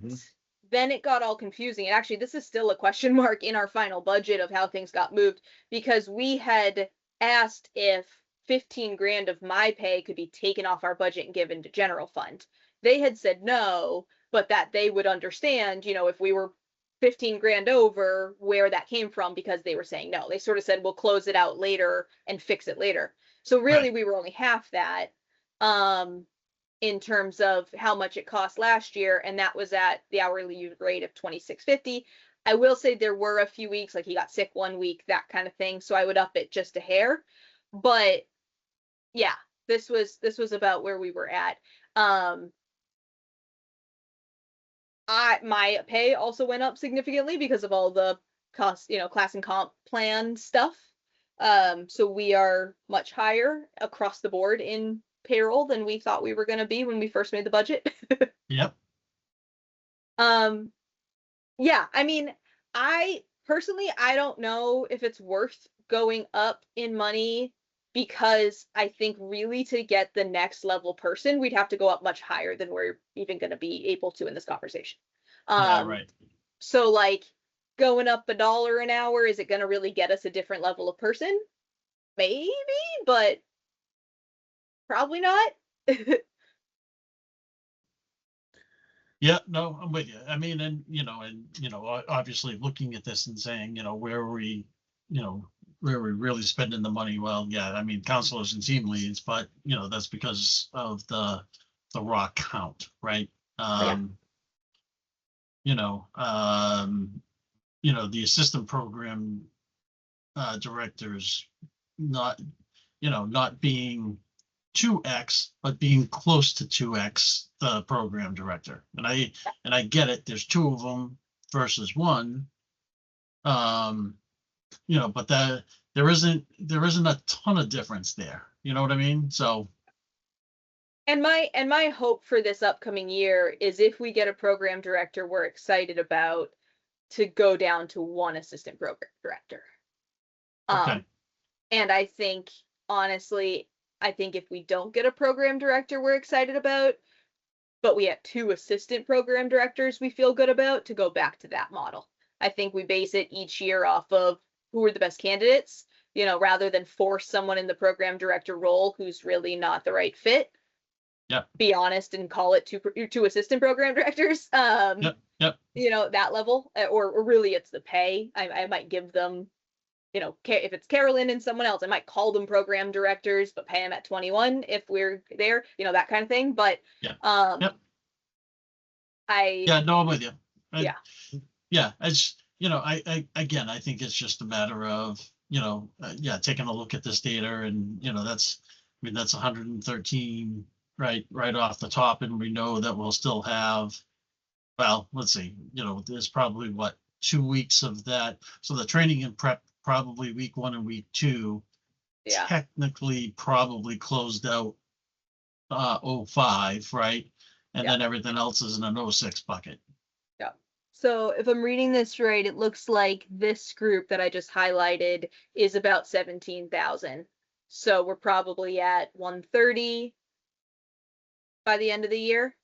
then it got all confusing. And actually, this is still a question mark in our final budget of how things got moved because we had asked if 15 grand of my pay could be taken off our budget and given to general fund. They had said no, but that they would understand, if we were 15 grand over where that came from because they were saying no. They sort of said, we'll close it out later and fix it later. So really, we were only half that. In terms of how much it cost last year, and that was at the hourly rate of $26.50. I will say there were a few weeks, like he got sick one week, that kind of thing, so I would up it just a hair. But yeah, this was about where we were at. My pay also went up significantly because of all the cost, class and comp plan stuff. So we are much higher across the board in payroll than we thought we were going to be when we first made the budget. Yep. Yeah, I mean, I personally don't know if it's worth going up in money because I think really to get the next level person, we'd have to go up much higher than we're even going to be able to in this conversation. Yeah, right. So like going up $1 an hour, is it going to really get us a different level of person? Maybe, but probably not. Yeah, no, I'm with you. I mean, and obviously looking at this and saying, where are we, where are we really spending the money? Well, yeah, I mean, counselors and team leads, but that's because of the raw count, right? The assistant program directors not being 2x, but being close to 2x the program director. And I get it. There's 2 of them versus 1. But there isn't a ton of difference there. You know what I mean? So. And my hope for this upcoming year is if we get a program director we're excited about, to go down to 1 assistant program director. Okay. And I think, honestly, if we don't get a program director we're excited about, but we have 2 assistant program directors we feel good about, to go back to that model. I think we base it each year off of who are the best candidates, rather than force someone in the program director role who's really not the right fit. Yeah. Be honest and call it 2 assistant program directors. Yep. That level, or really it's the pay. I might give them, if it's Carolyn and someone else, I might call them program directors, but pay them at 21 if we're there, that kind of thing. But yeah. I'm with you. I think it's just a matter of taking a look at this data, and that's 113 right off the top, and we know that we'll still have, well, let's see, there's probably 2 weeks of that. So the training and prep, probably week 1 and week 2, technically probably closed out 05, right? And then everything else is in an 06 bucket. Yeah. So if I'm reading this right, it looks like this group that I just highlighted is about 17,000. So we're probably at 130 by the end of the year.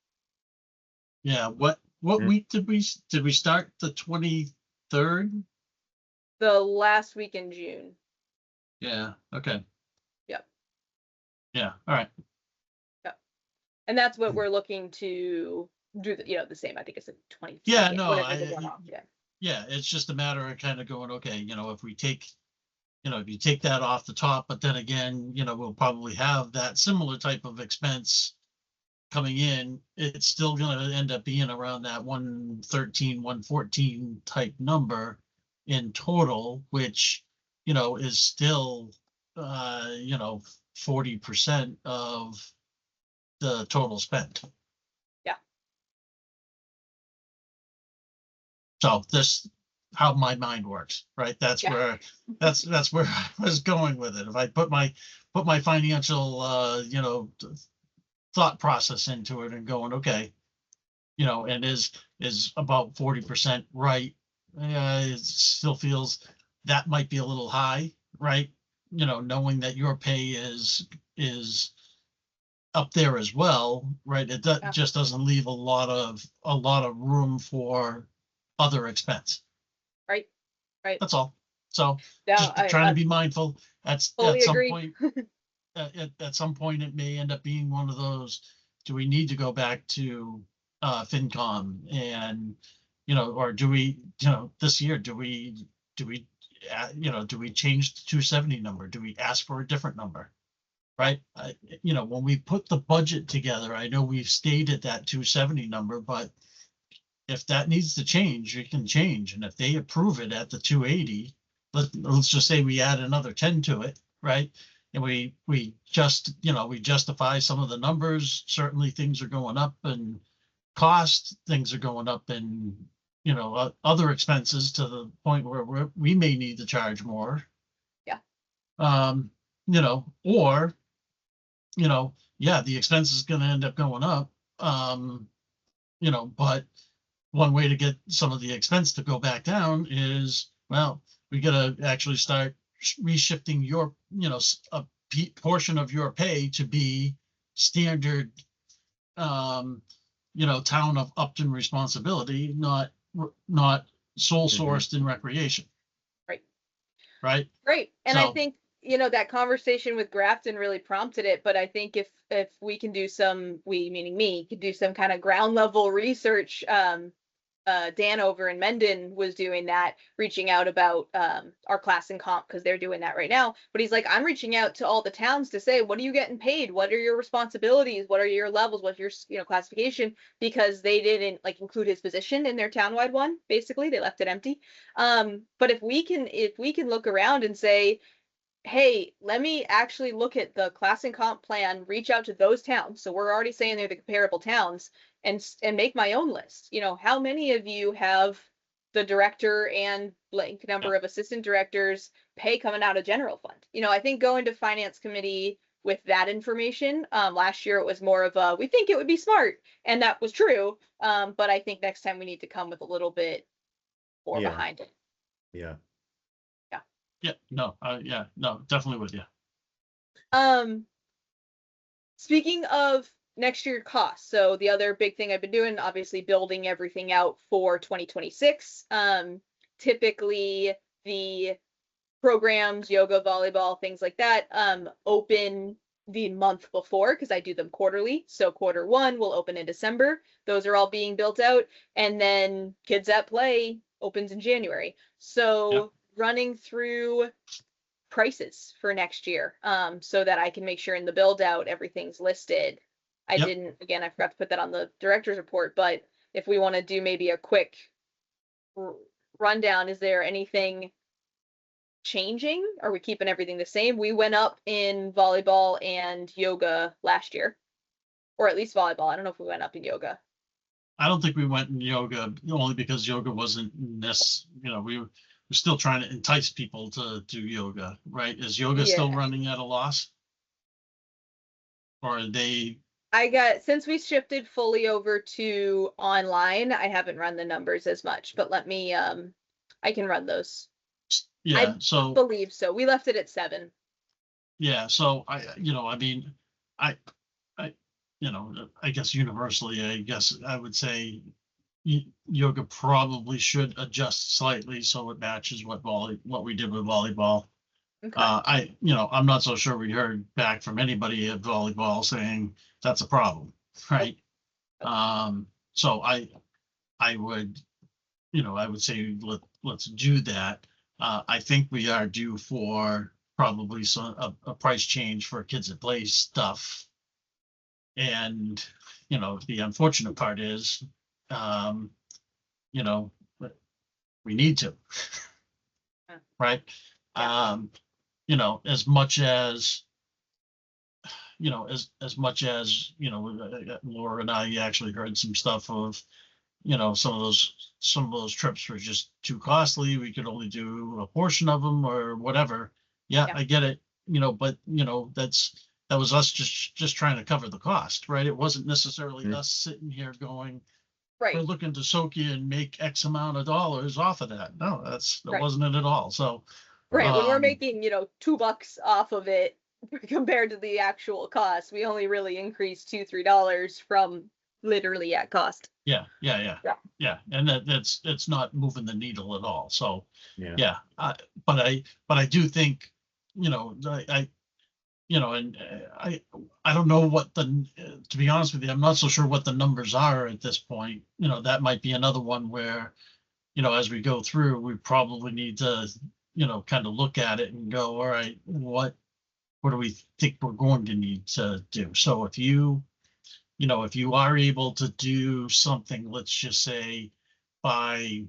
Yeah. What week did we start? The 23rd? The last week in June. Yeah. Okay. Yep. Yeah. All right. Yep. And that's what we're looking to do. The same. I think it's a 20. Yeah. No. Yeah. It's just a matter of kind of going, okay, if we take, if you take that off the top, but then again, we'll probably have that similar type of expense coming in. It's still going to end up being around that 113, 114 type number in total, which, is still, 40% of the total spent. Yeah. So this, how my mind works, right? That's where I was going with it. If I put my financial, thought process into it and going, okay, and is about 40% right? It still feels that might be a little high, right? Knowing that your pay is up there as well, right? It just doesn't leave a lot of room for other expense. Right. That's all. So just trying to be mindful. At some point. At some point, it may end up being one of those. Do we need to go back to FinCom, and or do we, this year, do we change the 270 number? Do we ask for a different number? Right? When we put the budget together, I know we've stayed at that 270 number, but if that needs to change, it can change. And if they approve it at the 280, let's just say we add another 10 to it, right? And we justify some of the numbers. Certainly things are going up, and things are going up, and other expenses, to the point where we may need to charge more. Yeah. Or the expense is going to end up going up. But one way to get some of the expense to go back down is, well, we got to actually start reshifting your, portion of your pay to be standard, town of Upton responsibility, not sole sourced in recreation. Right. Right. Right. And I So- think, that conversation with Grafton really prompted it, but I think if we can do some, we meaning me, could do some kind of ground level research, Dan over in Mendon was doing that, reaching out about our class and comp, because they're doing that right now. But he's like, I'm reaching out to all the towns to say, what are you getting paid? What are your responsibilities? What are your levels? What's your classification? Because they didn't like include his position in their townwide one. Basically, they left it empty. But if we can look around and say, hey, let me actually look at the class and comp plan, reach out to those towns. So we're already saying they're the comparable towns, and make my own list. How many of you have the director and blank number of assistant directors pay coming out of general fund? I think going to finance committee with that information, last year it was more of a, we think it would be smart, and that was true. But I think next time we need to come with a little bit more behind it. Yeah. No, definitely with you. Speaking of next year costs, so the other big thing I've been doing, obviously building everything out for 2026. Typically the programs, yoga, volleyball, things like that, open the month before, because I do them quarterly. So quarter one will open in December. Those are all being built out, and then Kids at Play opens in January. So running through prices for next year, so that I can make sure in the build out everything's listed. I forgot to put that on the director's report, but if we want to do maybe a quick rundown, is there anything changing? Are we keeping everything the same? We went up in volleyball and yoga last year, or at least volleyball. I don't know if we went up in yoga. I don't think we went in yoga, only because yoga wasn't we're still trying to entice people to do yoga, right? Is yoga still running at a loss? Or are they? Since we shifted fully over to online, I haven't run the numbers as much, but let me, I can run those. Yeah, I believe so. We left it at 7. Yeah, so I guess universally, I would say yoga probably should adjust slightly so it matches what we did with volleyball. Okay. I'm not so sure we heard back from anybody at volleyball saying that's a problem, right? Okay. So I would say let's do that. I think we are due for probably a price change for Kids at Play stuff. And, the unfortunate part is, we need to, right? As much as, Laura and I actually heard some stuff of, some of those trips were just too costly. We could only do a portion of them or whatever. Yeah. I get it, but that was us just trying to cover the cost, right? It wasn't necessarily us sitting here going, right, we're looking to Sokia and make X amount of dollars off of that. No, that wasn't it at all. So right, when we're making, $2 off of it compared to the actual cost, we only really increased $2-3 from literally at cost. Yeah. And it's not moving the needle at all. So but I do think, I don't know what to be honest with you, I'm not so sure what the numbers are at this point. That might be another one where, as we go through, we probably need to, kind of look at it and go, all right, what do we think we're going to need to do? So if you are able to do something, let's just say by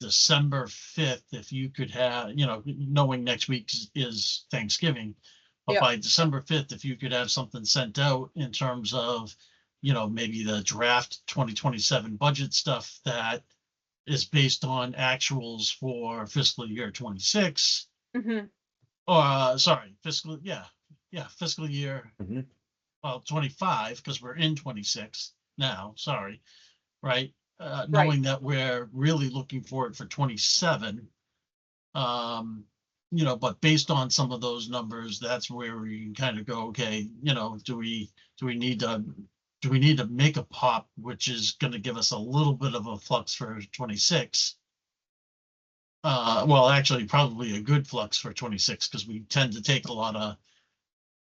December 5th, if you could have, knowing next week is Thanksgiving, but by December 5th, if you could have something sent out in terms of, maybe the draft 2027 budget stuff that is based on actuals for fiscal year 26. Or sorry, fiscal year 25, because we're in 26 now, sorry, right? Knowing that we're really looking for it for 27, but based on some of those numbers, that's where we can kind of go, okay, do we need to make a pop, which is going to give us a little bit of a flux for 26? Well, actually, probably a good flux for 26, because we tend to take a lot of,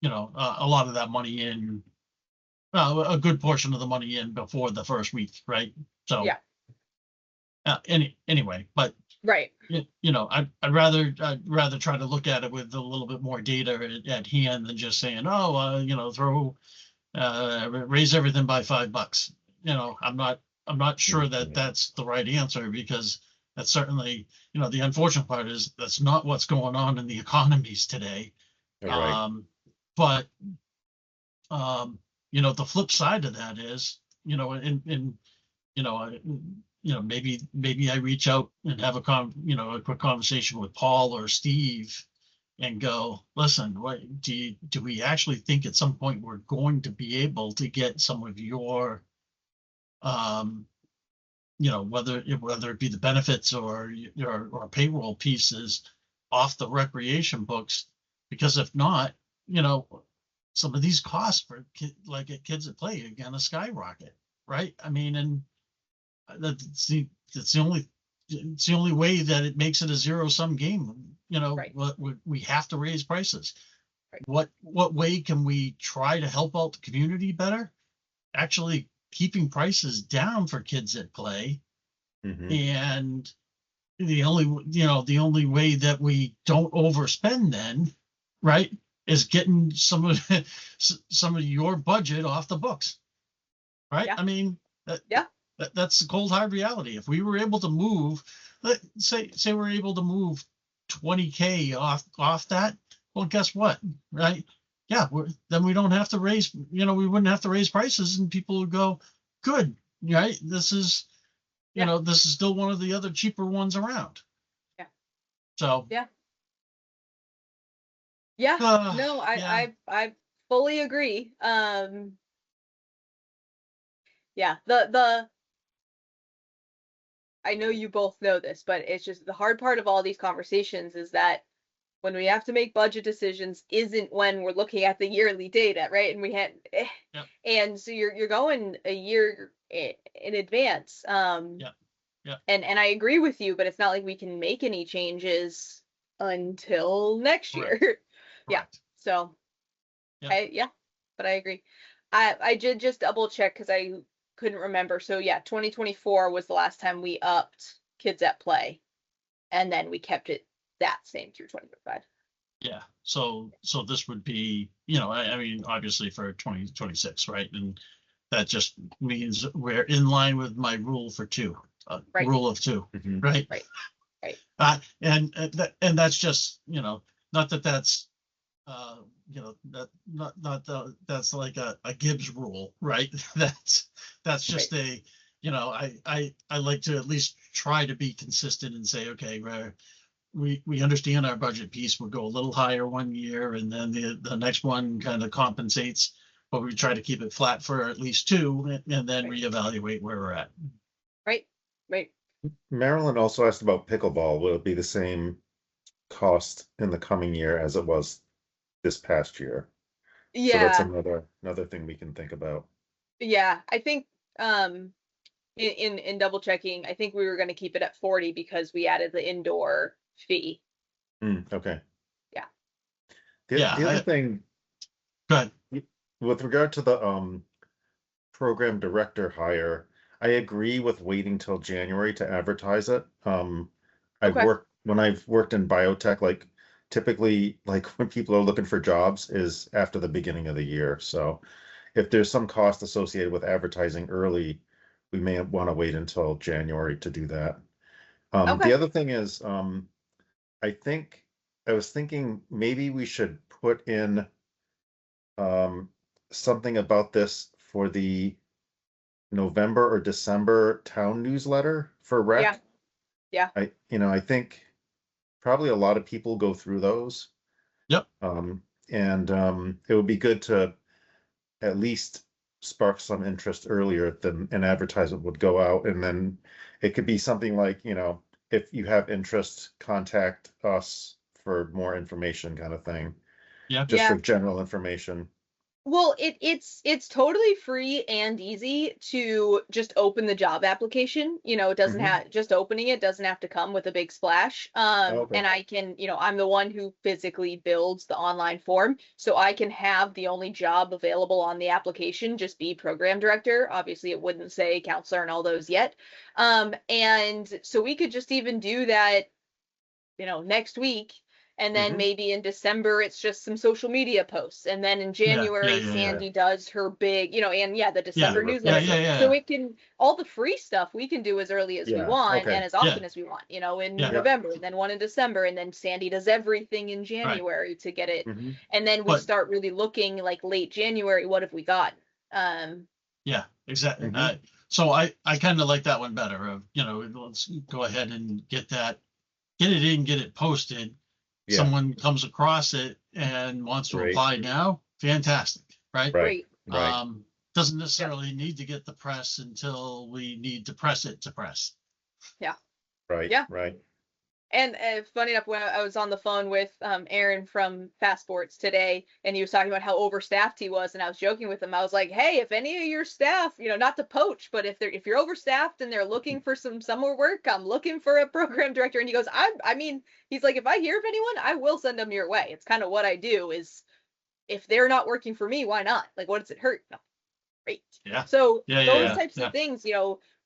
a lot of that money in, a good portion of the money in before the first week, right? So, Yeah. Anyway, but right. I'd rather try to look at it with a little bit more data at hand than just saying, raise everything by $5. I'm not sure that that's the right answer, because that's certainly, the unfortunate part is that's not what's going on in the economies today. Right. But the flip side of that is, maybe I reach out and have a quick conversation with Paul or Steve and go, listen, what do we actually think at some point we're going to be able to get some of your, whether it be the benefits or payroll pieces off the recreation books? Because if not, some of these costs for kids at play are gonna skyrocket, right? I mean, and that's the only way that it makes it a zero-sum game. Right. We have to raise prices. Right. What way can we try to help out the community better? Actually keeping prices down for kids at play. Mm-hmm. And the only way that we don't overspend then, right, is getting some of your budget off the books, right? Yeah. I mean, that's the cold hard reality. If we were able to move, say we're able to move $20K off that, well, guess what, right? Yeah, then we don't have to raise, we wouldn't have to raise prices, and people would go, good, right? This is, this is still one of the other cheaper ones around. Yeah. So. Yeah. Yeah. No, I fully agree. Yeah, I know you both know this, but it's just the hard part of all these conversations is that when we have to make budget decisions isn't when we're looking at the yearly data, right? And we had, and so you're going a year in advance. Yeah. And I agree with you, but it's not like we can make any changes until next year. Yeah. So, but I agree. I did just double check because I couldn't remember. So yeah, 2024 was the last time we upped kids at play, and then we kept it that same through 2025. Yeah. So this would be, I mean, obviously for 2026, right? And that just means we're in line with my rule for two, rule of two, Mm-hmm. right? Right. And that's just, not that that's, that's like a Gibbs rule, right? That's just I like to at least try to be consistent and say, okay, we understand our budget piece. We'll go a little higher one year, and then the next one kind of compensates, but we try to keep it flat for at least two, and then reevaluate where we're at. Right. Marilyn also asked about pickleball. Will it be the same cost in the coming year as it was this past year? Yeah. So that's another thing we can think about. Yeah, I think in double checking, I think we were going to keep it at 40 because we added the indoor fee. Okay. Yeah. The other thing. Go ahead. With regard to the program director hire, I agree with waiting till January to advertise it. When I've worked in biotech, like typically when people are looking for jobs is after the beginning of the year. So if there's some cost associated with advertising early, we may want to wait until January to do that. The other thing is, I was thinking maybe we should put in something about this for the November or December town newsletter for rec. Yeah. I think probably a lot of people go through those. Yep. And it would be good to at least spark some interest earlier than an advertisement would go out. And then it could be something like, if you have interest, contact us for more information kind of thing. Yeah. Just Yeah. for general information. Well, it's totally free and easy to just open the job application. It doesn't have, just opening it doesn't have to come with a big splash. Okay. And I can, I'm the one who physically builds the online form, so I can have the only job available on the application just be program director. Obviously, it wouldn't say counselor and all those yet. And so we could just even do that, next week. And then maybe in December, it's just some social media posts. And then in January, Sandy does her big, and the December newsletter. So it can, all the free stuff we can do as early as we want and as often as we want, in November, and then one in December. And then Sandy does everything in January to get it. And then we start really looking like late January, what have we got? Yeah, exactly. So I kind of like that one better of, let's go ahead and get it in, get it posted. Someone comes across it and wants to apply now, fantastic, right? Right. Doesn't necessarily need to get the press until we need to press it to press. Yeah. Right. Yeah. Right. And funny enough, when I was on the phone with Aaron from Fast Sports today, and he was talking about how overstaffed he was, and I was joking with him. I was like, "Hey, if any of your staff, not to poach, but if you're overstaffed and they're looking for some summer work, I'm looking for a program director." And he goes, "I mean, he's like, if I hear of anyone, I will send them your way. It's kind of what I do. Is if they're not working for me, why not? Like, what does it hurt? No, great. Yeah. So those types of things,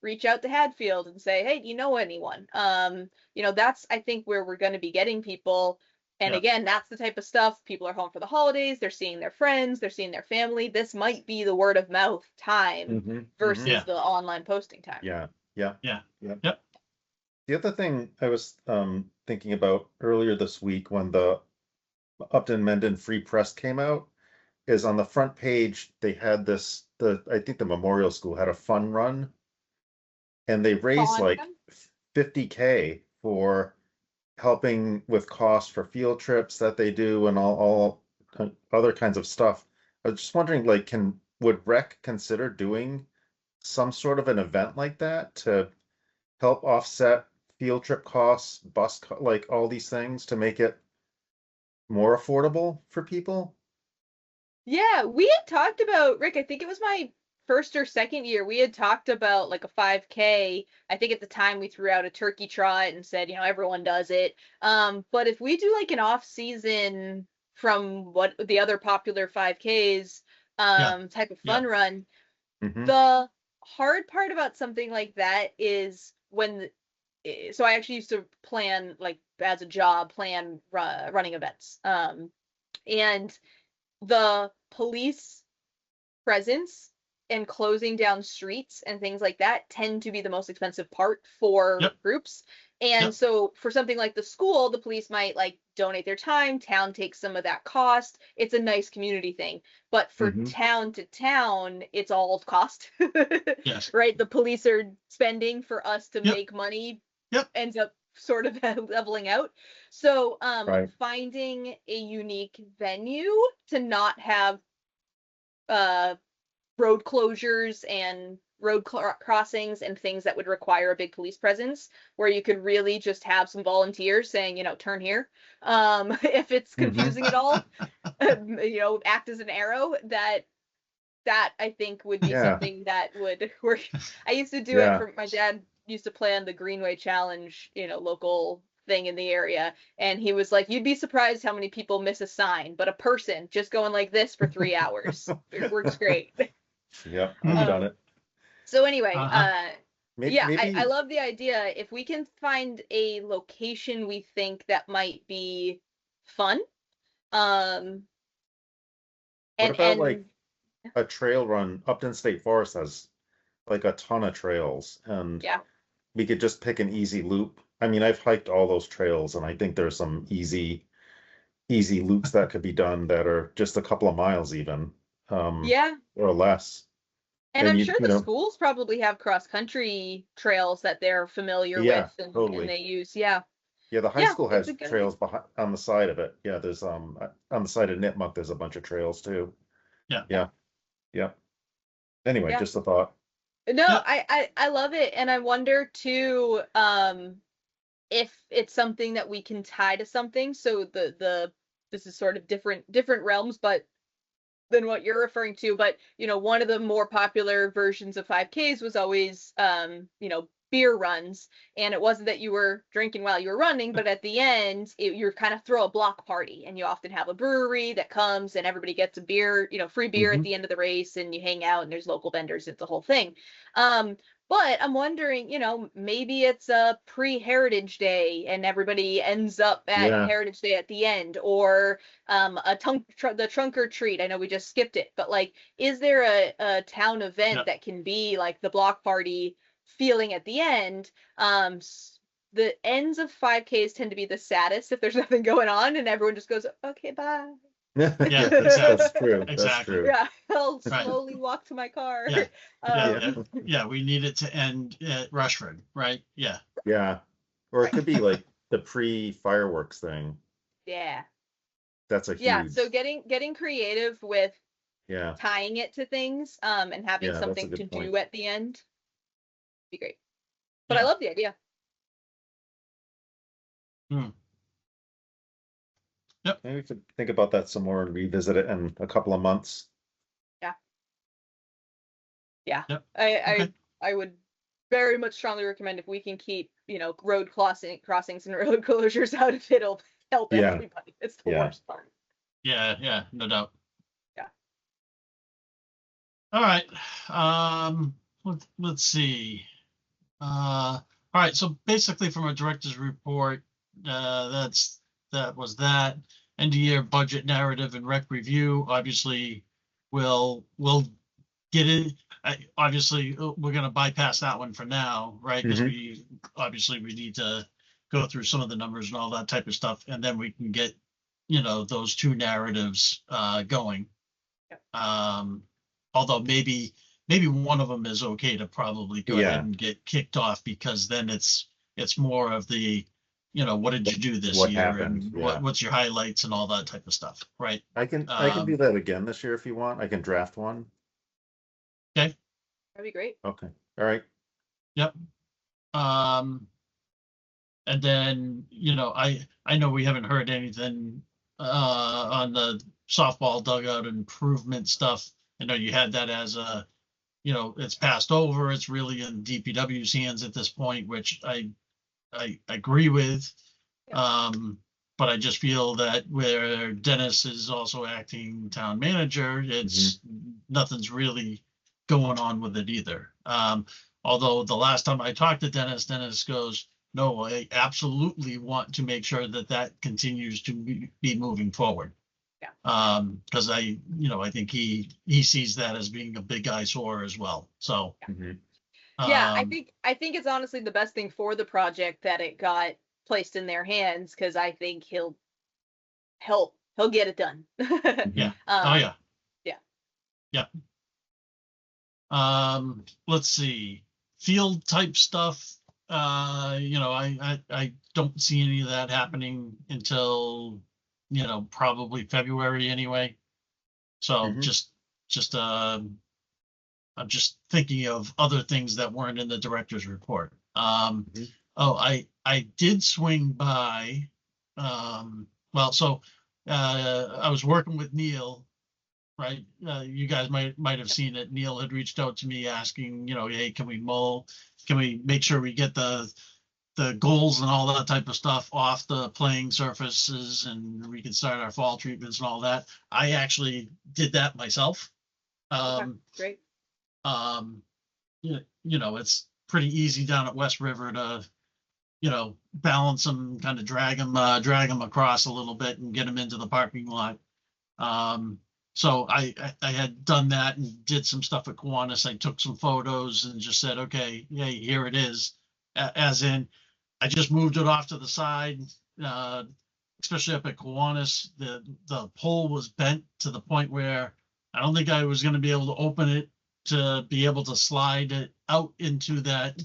reach out to Hadfield and say, hey, do you know anyone? That's, I think, where we're going to be getting people. And again, that's the type of stuff. People are home for the holidays. They're seeing their friends. They're seeing their family. This might be the word of mouth time versus the online posting time. Yeah. Yep. The other thing I was thinking about earlier this week when the Upton Mendon Free Press came out is on the front page, they had I think the Memorial School had a fun run. And they raised like $50K for helping with costs for field trips that they do and all other kinds of stuff. I was just wondering, like, would Rec consider doing some sort of an event like that to help offset field trip costs, like all these things to make it more affordable for people? Yeah, we had talked about, Rick, I think it was my first or second year, we had talked about like a 5K. I think at the time we threw out a turkey trot and said, everyone does it. But if we do like an off season from what the other popular 5Ks type of fun run, the hard part about something like that is so I actually used to plan, like as a job, running events. And the police presence and closing down streets and things like that tend to be the most expensive part for groups. And so for something like the school, the police might like donate their time, town takes some of that cost. It's a nice community thing. But for town to town, it's all cost. Right? The police are spending for us to make money ends up sort of leveling out. So finding a unique venue to not have road closures and road crossings and things that would require a big police presence, where you could really just have some volunteers saying, turn here. If it's confusing at all, act as an arrow. That I think would be something that would work. I used to do it for my dad used to plan the Greenway Challenge, local thing in the area, and he was like, you'd be surprised how many people miss a sign, but a person just going like this for 3 hours, it works great. I've done it. So anyway, maybe... I love the idea. If we can find a location we think that might be fun, what about like a trail run? Upton State Forest has like a ton of trails, and we could just pick an easy loop. I mean, I've hiked all those trails, and I think there's some easy loops that could be done that are just a couple of miles even. Or less. And I'm sure the schools probably have cross-country trails that they're familiar with and they use. The high school has trails on the side of it. There's on the side of Nipmuc, there's a bunch of trails too. Anyway, just a thought. No, I love it. And I wonder too, if it's something that we can tie to something. So this is sort of different realms, but than what you're referring to. But, one of the more popular versions of 5Ks was always, beer runs. And it wasn't that you were drinking while you were running, but at the end, you're kind of throw a block party. And you often have a brewery that comes and everybody gets a beer, free beer at the end of the race, and you hang out and there's local vendors. It's the whole thing. But I'm wondering, maybe it's a pre-Heritage Day and everybody ends up at Heritage Day at the end, or the trunk or treat. I know we just skipped it, but like, is there a town event that can be like the block party feeling at the end? The ends of 5Ks tend to be the saddest if there's nothing going on and everyone just goes, okay, bye. Yeah, exactly. that's true. Exactly. That's true. Yeah, I'll slowly walk to my car. Yeah. We need it to end at Rushford, right? Yeah. Yeah. Or it could be like the pre-fireworks thing. Yeah. That's a huge. Yeah. So getting creative with tying it to things, and having something to do at the end be great. But I love the idea. Yep. Maybe we could think about that some more and revisit it in a couple of months. Yeah. Yep. I would very much strongly recommend, if we can keep, road crossings and road closures out of it, it'll help everybody. It's the worst part. Yeah, no doubt. Yeah. All right. Let's see. All right. So basically, from a director's report, that was that. End of year budget narrative and rec review. Obviously, we'll get it. Obviously, we're going to bypass that one for now, right? Because we need to go through some of the numbers and all that type of stuff, and then we can get, those two narratives going. Although maybe one of them is okay to probably go ahead and get kicked off, because then it's more of the, what did you do this year, happened? And what's your highlights and all that type of stuff, right? I can do that again this year if you want. I can draft one. Okay. That'd be great. Okay. All right. Yep. And then, I know we haven't heard anything on the softball dugout improvement stuff. I know you had that as a, it's passed over. It's really in DPW's hands at this point, which I agree with. But I just feel that where Dennis is also acting town manager, it's nothing's really going on with it either. Although the last time I talked to Dennis goes, no, I absolutely want to make sure that continues to be moving forward. Because I think he sees that as being a big eyesore as well. So I think it's honestly the best thing for the project that it got placed in their hands, because I think he'll get it done. Let's see, field type stuff. I don't see any of that happening until probably February anyway. So I'm just thinking of other things that weren't in the director's report. I did swing by. I was working with Neil, right? You guys might have seen it. Neil had reached out to me asking, hey, can we make sure we get the goals and all that type of stuff off the playing surfaces, and we can start our fall treatments and all that. I actually did that myself. Great. It's pretty easy down at West River to, balance them, kind of drag them across a little bit and get them into the parking lot. So I had done that and did some stuff at Kiwanis. I took some photos and just said, okay, hey, here it is. As in, I just moved it off to the side, especially up at Kiwanis. The pole was bent to the point where I don't think I was going to be able to open it to be able to slide it out into that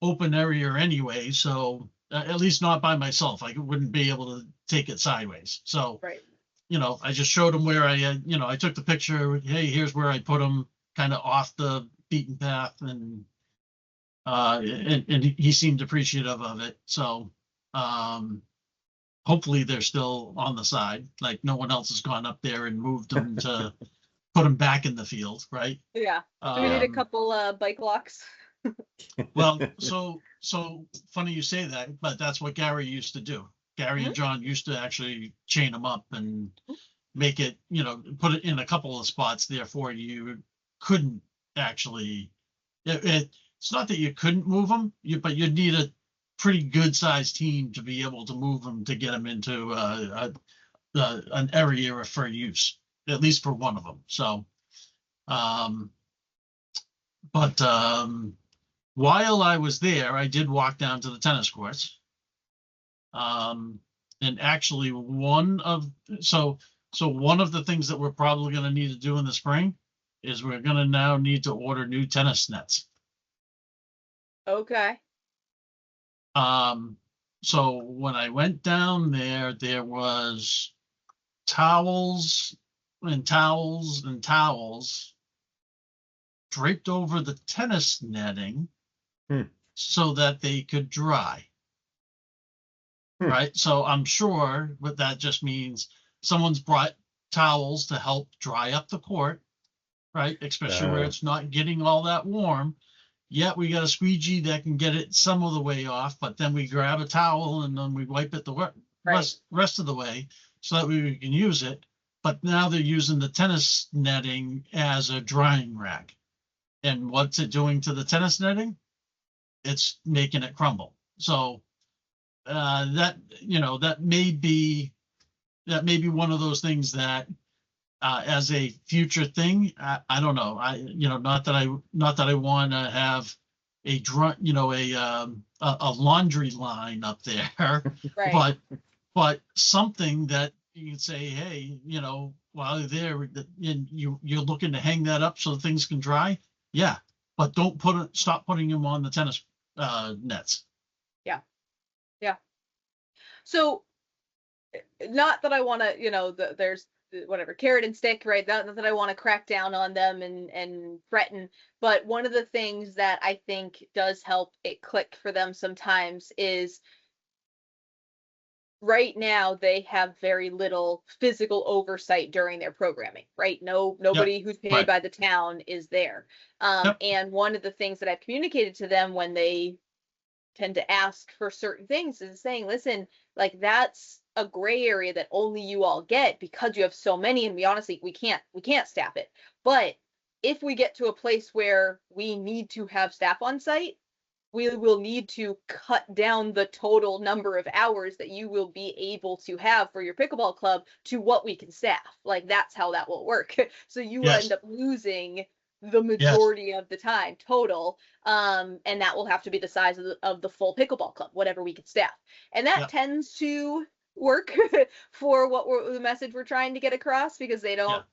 open area anyway. So at least not by myself. I wouldn't be able to take it sideways. So, I just showed him where I had, I took the picture. Hey, here's where I put them, kind of off the beaten path, and he seemed appreciative of it. So Hopefully they're still on the side, like no one else has gone up there and moved them to put them back in the field, right? Yeah. Do we need a couple bike locks? Well, so funny you say that, but that's what Gary used to do. Gary and John used to actually chain them up and make it, put it in a couple of spots. Therefore, you couldn't actually. It's not that you couldn't move them, but you'd need a pretty good sized team to be able to move them to get them into an area for use, at least for one of them. So, while I was there, I did walk down to the tennis courts. And actually one of the things that we're probably going to need to do in the spring is we're going to now need to order new tennis nets. Okay. So when I went down there, there was towels and towels and towels draped over the tennis netting so that they could dry. Right. So I'm sure what that just means someone's brought towels to help dry up the court, right? Especially where it's not getting all that warm. Yet we got a squeegee that can get it some of the way off, but then we grab a towel and then we wipe it the rest of the way so that we can use it. But now they're using the tennis netting as a drying rack. And what's it doing to the tennis netting? It's making it crumble. So that may be one of those things that as a future thing, I don't know. Not that I want to have a laundry line up there, right. but something that you can say, hey, while you're there, and you're looking to hang that up so things can dry. Yeah, but stop putting them on the tennis nets. Yeah. So, not that I want to, there's whatever carrot and stick, right? Not that I want to crack down on them and threaten, but one of the things that I think does help it click for them sometimes is right now they have very little physical oversight during their programming, right? Nobody who's paid by the town is there. And one of the things that I've communicated to them when they tend to ask for certain things is saying, listen, like that's a gray area that only you all get because you have so many, and we can't staff it. But if we get to a place where we need to have staff on site, we will need to cut down the total number of hours that you will be able to have for your pickleball club to what we can staff. Like that's how that will work. So you will end up losing the majority of the time total, and that will have to be the size of the full pickleball club, whatever we can staff, and that tends to work for the message we're trying to get across, because they don't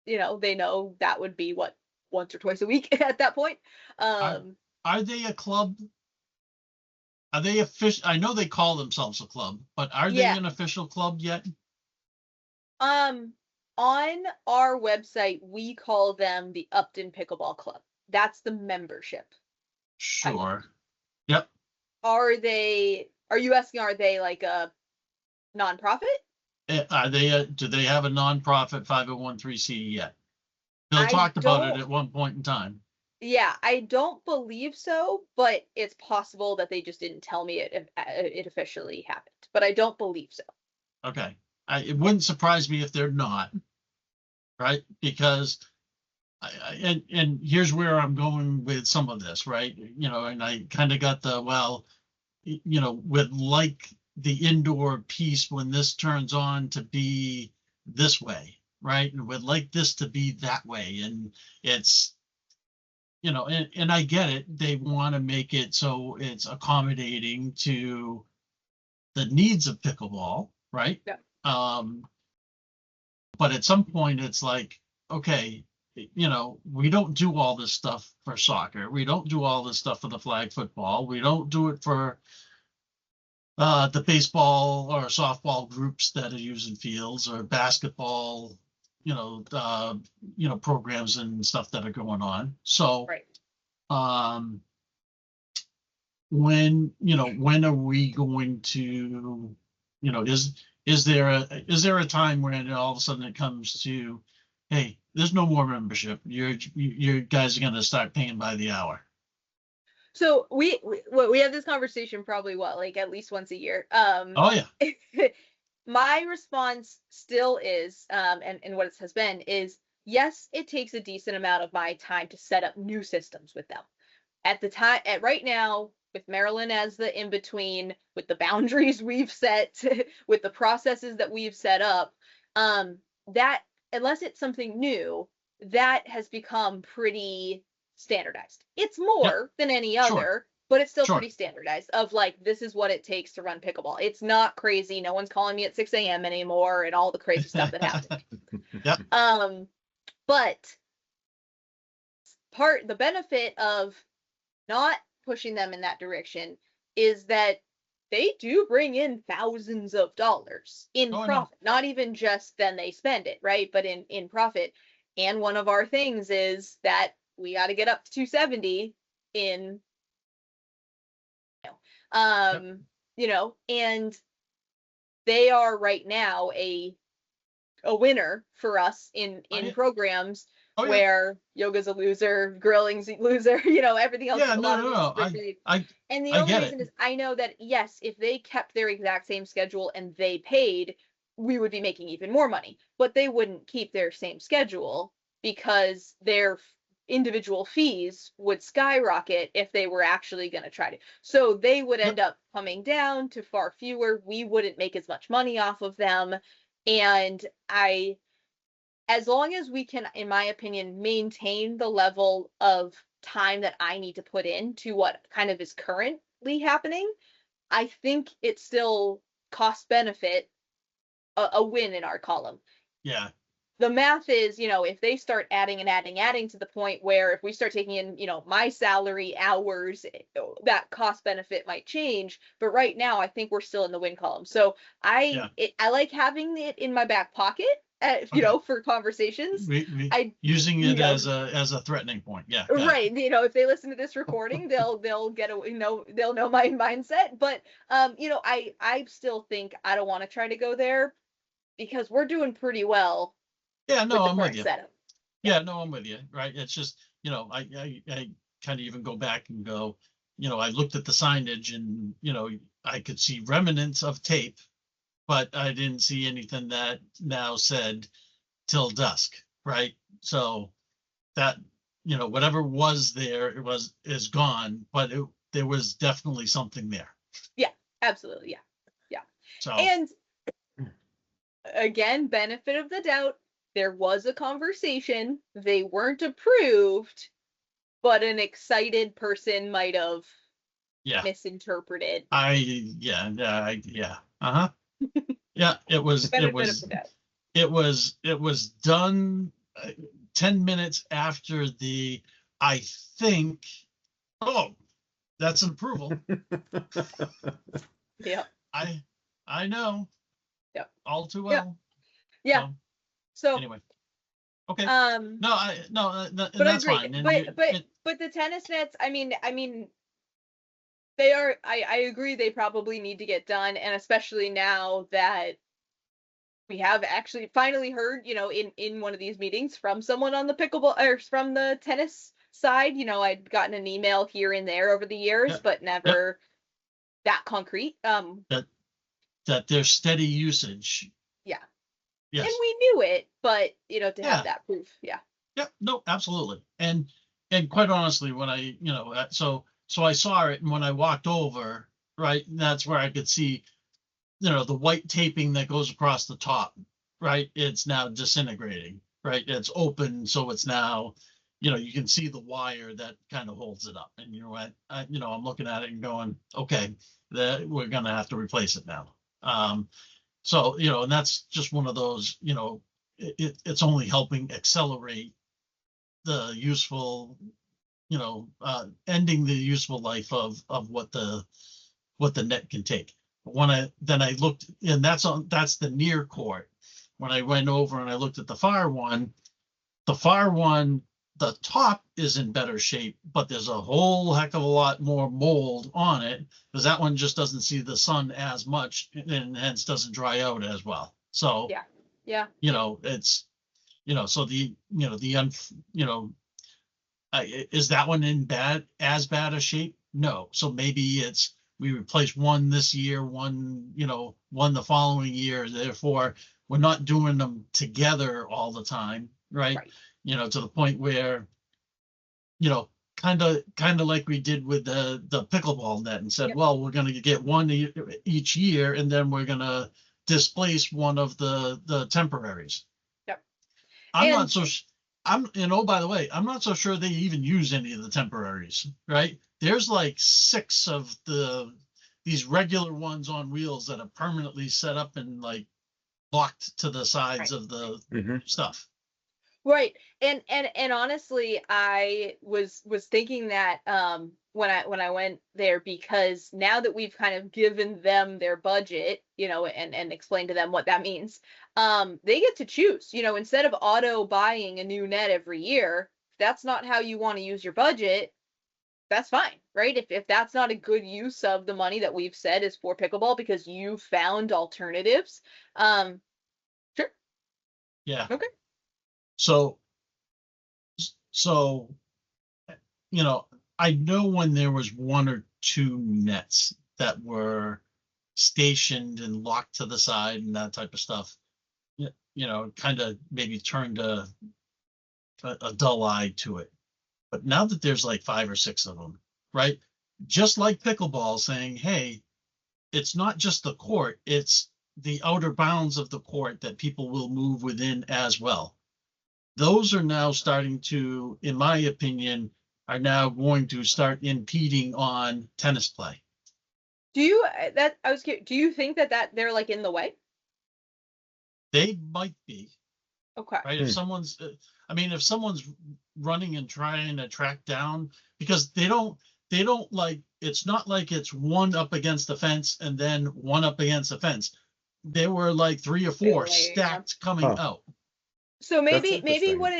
they know that would be what, once or twice a week at that point. Are they a club? Are they official? I know they call themselves a club, but are they an official club yet? On our website, we call them the Upton Pickleball Club. That's the membership. Sure. Yep. Are you asking, are they like a nonprofit? Are they do they have a nonprofit 501(c)(3) yet? Bill talked about it at one point in time. Yeah, I don't believe so, but it's possible that they just didn't tell me it officially happened, but I don't believe so. Okay. It wouldn't surprise me if they're not, right? Because and here's where I'm going with some of this, right? And I kind of got with like the indoor piece, when this turns on to be this way, right? And would like this to be that way. And it's, and I get it. They want to make it so it's accommodating to the needs of pickleball, right? Yeah. But at some point it's like, okay, we don't do all this stuff for soccer. We don't do all this stuff for the flag football. We don't do it for the baseball or softball groups that are using fields, or basketball, programs and stuff that are going on. So, when are we going to, is there a time when all of a sudden it comes to, hey, there's no more membership. You guys are going to start paying by the hour. So we have this conversation probably like at least once a year. Oh yeah. My response still is, and what it has been is, yes, it takes a decent amount of my time to set up new systems with them. Right now, with Marilyn as the in-between, with the boundaries we've set, with the processes that we've set up, that unless it's something new, that has become pretty standardized. It's more than any other, but it's still pretty standardized of like, this is what it takes to run pickleball. It's not crazy. No one's calling me at 6 a.m. anymore and all the crazy stuff that happened. Yep. But the benefit of not pushing them in that direction is that they do bring in thousands of dollars in profit, not even just then they spend it, right? But in profit. And one of our things is that we got to get up to 270 in, and they are right now a winner for us in programs where yoga's a loser, grilling's a loser, everything else. Yeah, no. And the only reason is I know that, yes, if they kept their exact same schedule and they paid, we would be making even more money, but they wouldn't keep their same schedule because their individual fees would skyrocket if they were actually going to try to. So they would end up coming down to far fewer. We wouldn't make as much money off of them. And as long as we can, in my opinion, maintain the level of time that I need to put into what kind of is currently happening, I think it's still cost benefit a win in our column. Yeah. The math is, if they start adding to the point where if we start taking in, my salary hours, that cost benefit might change. But right now, I think we're still in the win column. So I like having it in my back pocket, for conversations. Using it as a threatening point. Yeah. Right. If they listen to this recording, they'll get they'll know my mindset. But I still think I don't want to try to go there because we're doing pretty well. Yeah, no, I'm with you. Setup. Yeah, no, I'm with you. Right. It's just, I kind of even go back and go, I looked at the signage and, I could see remnants of tape, but I didn't see anything that now said till dusk. Right. So that, whatever was there, is gone, but there was definitely something there. Yeah, absolutely. Yeah. Yeah. So, and again, benefit of the doubt. There was a conversation. They weren't approved, but an excited person might have misinterpreted. Yeah. Uh-huh. Yeah, it was done 10 minutes after I think, that's an approval. Yeah. I know. Yep. All too well. Yeah. So anyway, okay. But that's agree. Fine. But the tennis nets, I mean, they are. I agree. They probably need to get done, and especially now that we have actually finally heard, in one of these meetings from someone on the pickleball or from the tennis side. I'd gotten an email here and there over the years, but never that concrete. That there's steady usage. Yeah. Yes. And we knew it, but to have that proof, yeah. Yeah, no, absolutely. And quite honestly, when I, so I saw it, and when I walked over, right, that's where I could see, the white taping that goes across the top, right? It's now disintegrating, right? It's open, so it's now, you can see the wire that kind of holds it up. And I'm looking at it and going, okay, we're gonna have to replace it now. So, and that's just one of those, it's only helping accelerate the useful, ending the useful life of what the net can take. When I looked, and that's the near court. When I went over and I looked at the far one the top is in better shape, but there's a whole heck of a lot more mold on it because that one just doesn't see the sun as much and hence doesn't dry out as well. So, Yeah. It's, so is that one in as bad a shape? No. So maybe we replace one this year, one the following year. Therefore, we're not doing them together all the time, right? To the point where, kind of like we did with the pickleball net and said, well, we're going to get one each year, and then we're going to displace one of the temporaries. Yep. I'm not so. By the way, I'm not so sure they even use any of the temporaries, right? There's like 6 of these regular ones on wheels that are permanently set up and like locked to the sides of the stuff. Right. And honestly, I was thinking that when I went there, because now that we've kind of given them their budget, and explained to them what that means, they get to choose, instead of auto buying a new net every year. If that's not how you want to use your budget, that's fine, right? If that's not a good use of the money that we've said is for pickleball because you found alternatives, sure. Yeah. Okay. So, I know when there was 1 or 2 nets that were stationed and locked to the side and that type of stuff, kind of maybe turned a dull eye to it. But now that there's like 5 or 6 of them, right? Just like pickleball saying, hey, it's not just the court, it's the outer bounds of the court that people will move within as well. Those are now starting to, in my opinion, are now going to start impeding on tennis play. Do you think that they're like in the way? They might be. Okay. Right. If someone's running and trying to track down, because they don't like, it's not like it's one up against the fence and then one up against the fence. There were like 3 or 4 stacked coming out. So maybe what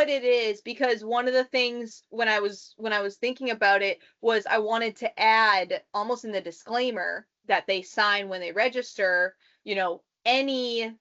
it is, because one of the things when I was thinking about it was I wanted to add almost in the disclaimer that they sign when they register, any, I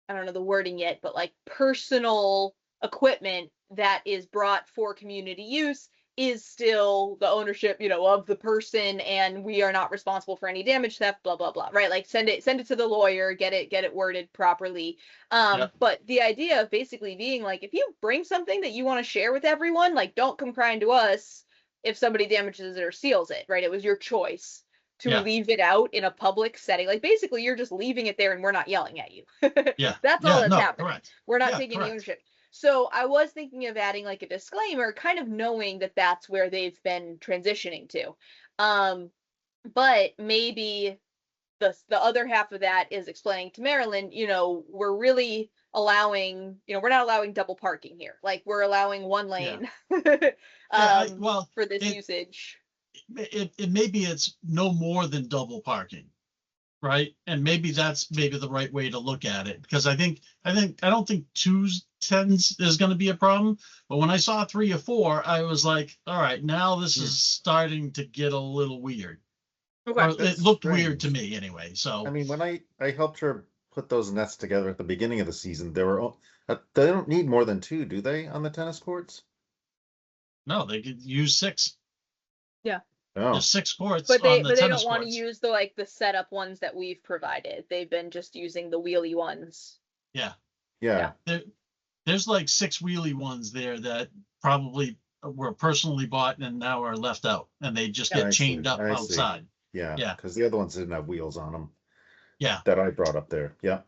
don't know the wording yet, but like personal equipment that is brought for community use is still the ownership, of the person, and we are not responsible for any damage, theft, blah, blah, blah, right? Like send it to the lawyer, get it worded properly. But the idea of basically being like, if you bring something that you want to share with everyone, like don't come crying to us if somebody damages it or steals it, right? It was your choice to leave it out in a public setting. Like basically you're just leaving it there and we're not yelling at you. That's all that's happening. Correct. We're not taking any ownership. So I was thinking of adding like a disclaimer, kind of knowing that that's where they've been transitioning to. But maybe the other half of that is explaining to Marilyn, we're really allowing, we're not allowing double parking here. Like we're allowing one lane for this usage. Maybe it's no more than double parking. Right. And maybe that's the right way to look at it, because I don't think 2 10s is going to be a problem. But when I saw 3 or 4, I was like, all right, now this is starting to get a little weird. Okay. It looked weird to me anyway. So, I mean, when I helped her put those nets together at the beginning of the season, they don't need more than 2, do they, on the tennis courts? No, they could use 6. Yeah. Oh. There's 6 courts, but they don't want to use the setup ones that we've provided. They've been just using the wheelie ones. Yeah. There's like 6 wheelie ones there that probably were personally bought and now are left out, and they just get chained up outside. Yeah. Because the other ones didn't have wheels on them. Yeah. That I brought up there. Yeah.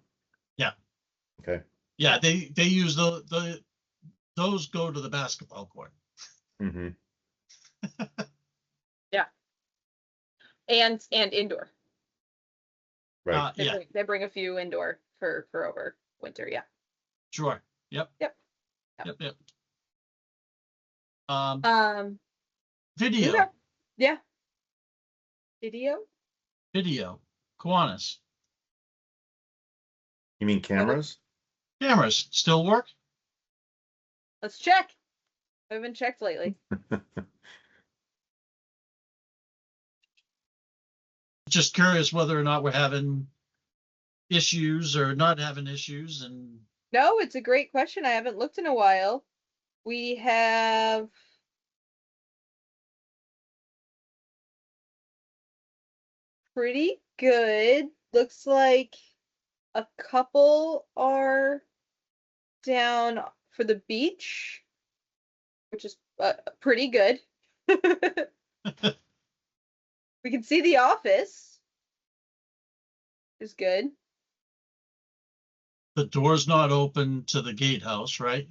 Yeah. Okay. Yeah, they use those go to the basketball court. Mm-hmm. Yeah. And indoor. Right. They bring a few indoor for over winter. Yeah. Sure. Yep. Video. Okay. Yeah. Video. Kiwanis. You mean cameras? Cameras still work? Let's check. I haven't checked lately. Just curious whether or not we're having issues or not having issues. And No, it's a great question. I haven't looked in a while. We have pretty good. Looks like a couple are down for the beach, which is pretty good. We can see the office is good. the door's not open to the gatehouse, right?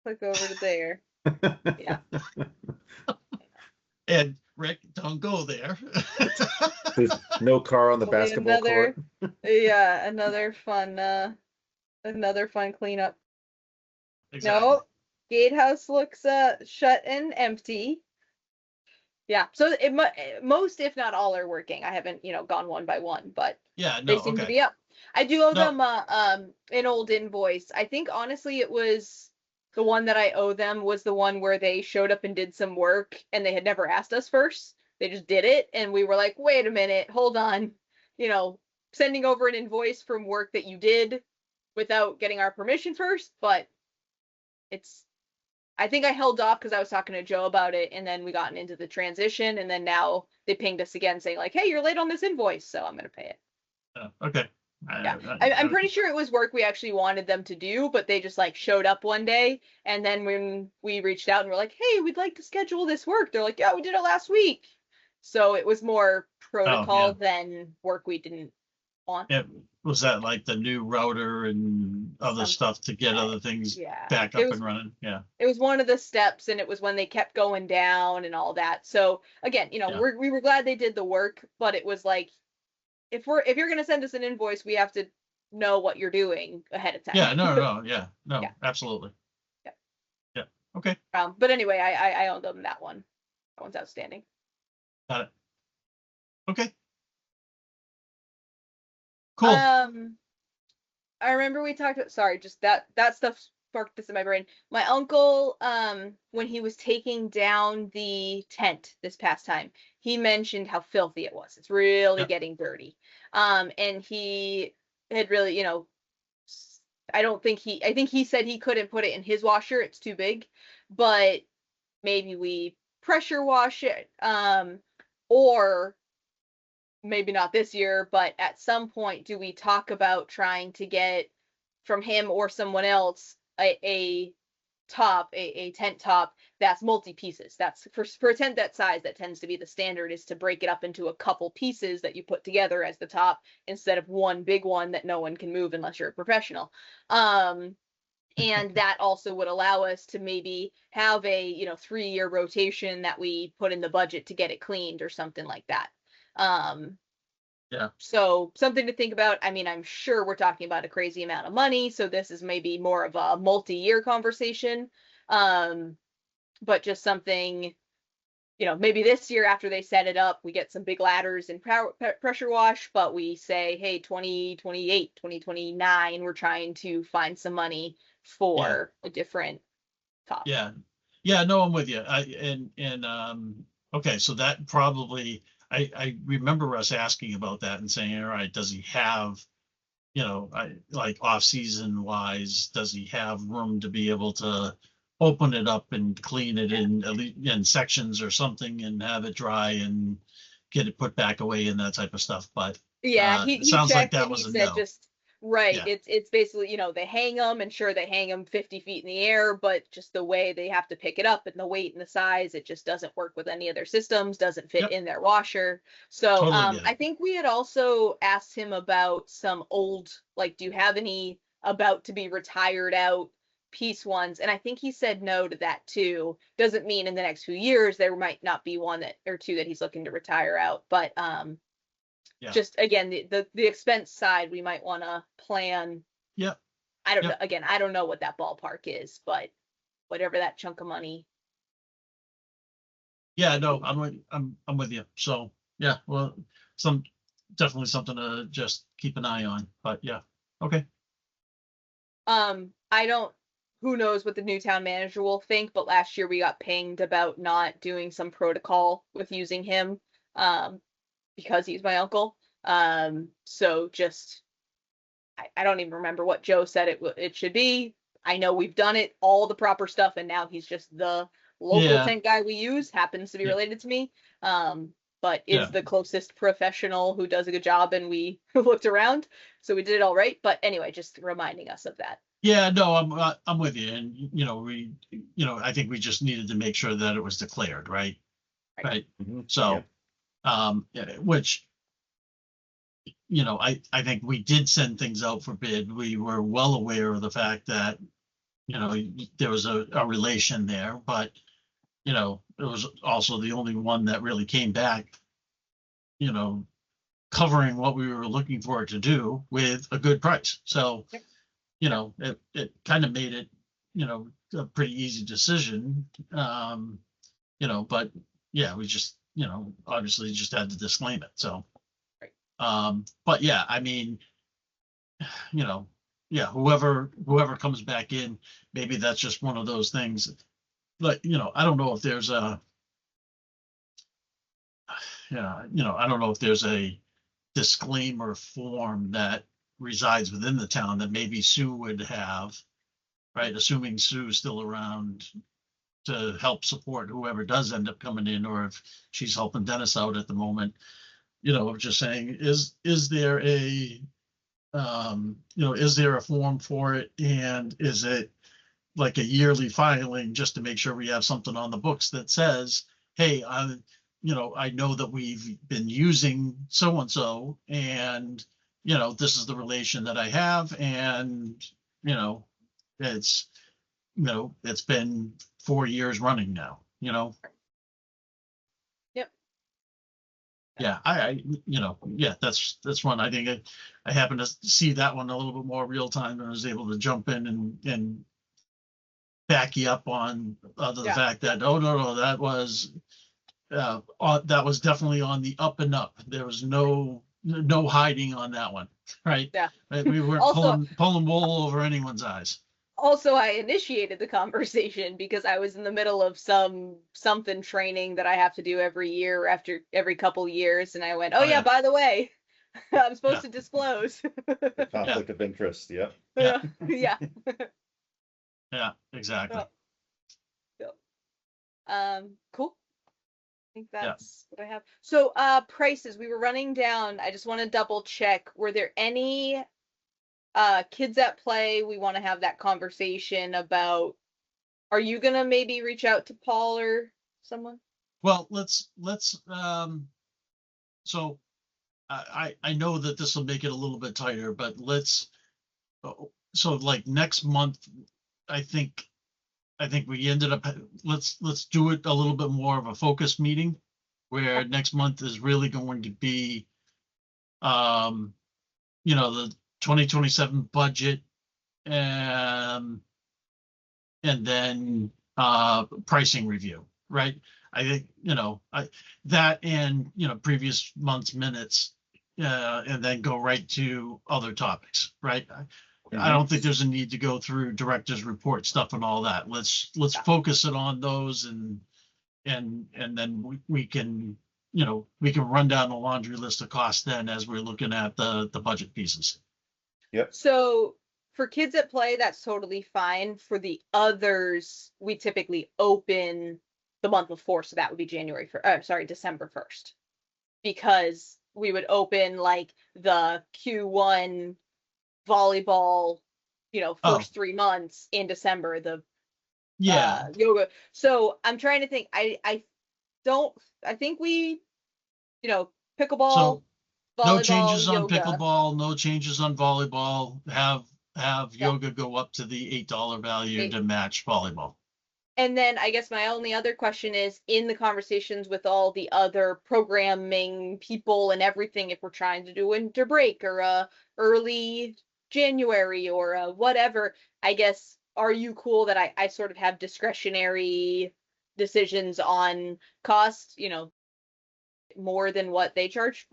Click over to there. Yeah. And Rick, don't go there. There's no car on the Probably basketball court. Yeah, another fun cleanup. Exactly. No, gatehouse looks shut and empty. Yeah, so most, if not all, are working. I haven't, gone one by one, but Yeah, no, they seem to okay. be up. I do owe No. them an old invoice. I think honestly it was the one that I owe them was the one where they showed up and did some work and they had never asked us first. They just did it and we were like, wait a minute, hold on. Sending over an invoice from work that you did without getting our permission first, but I think I held off because I was talking to Joe about it, and then we gotten into the transition, and then now they pinged us again saying like, "Hey, you're late on this invoice, so I'm gonna pay it." Okay. Yeah, I'm pretty sure it was work we actually wanted them to do, but they just like showed up one day, and then when we reached out and we're like, "Hey, we'd like to schedule this work," they're like, "Yeah, we did it last week." So it was more protocol than work we didn't want. Was that like the new router and other stuff to get other things back up and running? Yeah. It was one of the steps, and it was when they kept going down and all that. So again, we were glad they did the work, but it was like, if you're gonna send us an invoice, we have to know what you're doing ahead of time. Yeah, no, absolutely. Yeah. Okay. But anyway, I own them that one. That one's outstanding. Got it. Okay. Cool. I remember we talked about, sorry, just that stuff sparked this in my brain. My uncle, when he was taking down the tent this past time, he mentioned how filthy it was. It's really getting dirty. And he had really, I think he said he couldn't put it in his washer. It's too big, but maybe we pressure wash it, or maybe not this year, but at some point, do we talk about trying to get from him or someone else a tent top that's multi-pieces? That's for a tent that size, that tends to be the standard, is to break it up into a couple pieces that you put together as the top instead of one big one that no one can move unless you're a professional. And that also would allow us to maybe have a 3-year rotation that we put in the budget to get it cleaned or something like that. So something to think about. I mean, I'm sure we're talking about a crazy amount of money, so this is maybe more of a multi-year conversation. But just something, maybe this year after they set it up, we get some big ladders and pressure wash, but we say, hey, 2028, 2029, we're trying to find some money for a different top. Yeah, no, I'm with you. Okay, so that probably, I remember us asking about that and saying, all right, does he have, like off-season wise, does he have room to be able to open it up and clean it in sections or something and have it dry and get it put back away and that type of stuff? But he sounds like checked that and was he a said no. just right. It's basically, they hang them, and sure, they hang them 50 feet in the air, but just the way they have to pick it up and the weight and the size, it just doesn't work with any of their systems, doesn't fit in their washer. So Totally I think we had also asked him about some old, like, do you have any about to be retired out piece ones? And I think he said no to that too. Doesn't mean in the next few years there might not be one or two that he's looking to retire out, but just again, the expense side, we might want to plan. I don't know. Again, I don't know what that ballpark is, but whatever that chunk of money. Yeah, no, I'm with you. So yeah, well, definitely something to just keep an eye on. But yeah, okay. I don't who knows what the new town manager will think, but last year we got pinged about not doing some protocol with using him, because he's my uncle. So just, I don't even remember what Joe said it should be. I know we've done it, all the proper stuff, and now he's just the local tent guy we use, happens to be related to me. But is the closest professional who does a good job, and we looked around, so we did it all right. But anyway, just reminding us of that. Yeah, no, I'm with you, and I think we just needed to make sure that it was declared, right? Right. Mhm. So, which, I think we did send things out for bid. We were well aware of the fact that, there was a relation there, but, it was also the only one that really came back, covering what we were looking for it to do with a good price. So, it kind of made it, a pretty easy decision. But yeah, we just, obviously just had to disclaim it. So, but yeah, I mean, whoever comes back in, maybe that's just one of those things. But, I don't know if there's a, I don't know if there's a disclaimer form that resides within the town that maybe Sue would have, right? Assuming Sue's still around to help support whoever does end up coming in, or if she's helping Dennis out at the moment, just saying, is there a, is there a form for it? And is it like a yearly filing, just to make sure we have something on the books that says, hey, I know that we've been using so-and-so, and, this is the relation that I have. And, it's, it's been 4 years running now, Yep. Yeah, that's one. I think I happened to see that one a little bit more real time, and I was able to jump in and back you up on the fact that, oh, no, that was definitely on the up and up. There was no hiding on that one, right? Yeah. Right? We weren't Also, pulling wool over anyone's eyes. Also, I initiated the conversation because I was in the middle of something training that I have to do every year after every couple years, and I went, oh yeah, by the way, I'm supposed to disclose. The conflict of interest, yeah. Yeah. Yeah, exactly. Cool. I think that's what I have. So, prices, we were running down. I just want to double check. Were there any Kids at Play? We want to have that conversation about. Are you gonna maybe reach out to Paul or someone? Well, let's so I know that this will make it a little bit tighter, but so like next month, I think we ended up, let's do it a little bit more of a focus meeting, where next month is really going to be the 2027 budget, and then pricing review, right? I think that, and previous month's minutes, and then go right to other topics, right? I don't think there's a need to go through director's report stuff and all that. Let's focus it on those, and then we can run down the laundry list of costs then, as we're looking at the budget pieces. Yep. So for Kids at Play, that's totally fine. For the others, we typically open the month before, so that would be December 1st, because we would open like the Q1 volleyball, first 3 months in December, the yoga. So I'm trying to think. I think we, pickleball, so volleyball, no changes on yoga. Pickleball, no changes on volleyball. Have yoga go up to the $8 value to match volleyball. And then I guess my only other question is, in the conversations with all the other programming people and everything, if we're trying to do winter break or early January or whatever, I guess, are you cool that I sort of have discretionary decisions on cost, more than what they charge?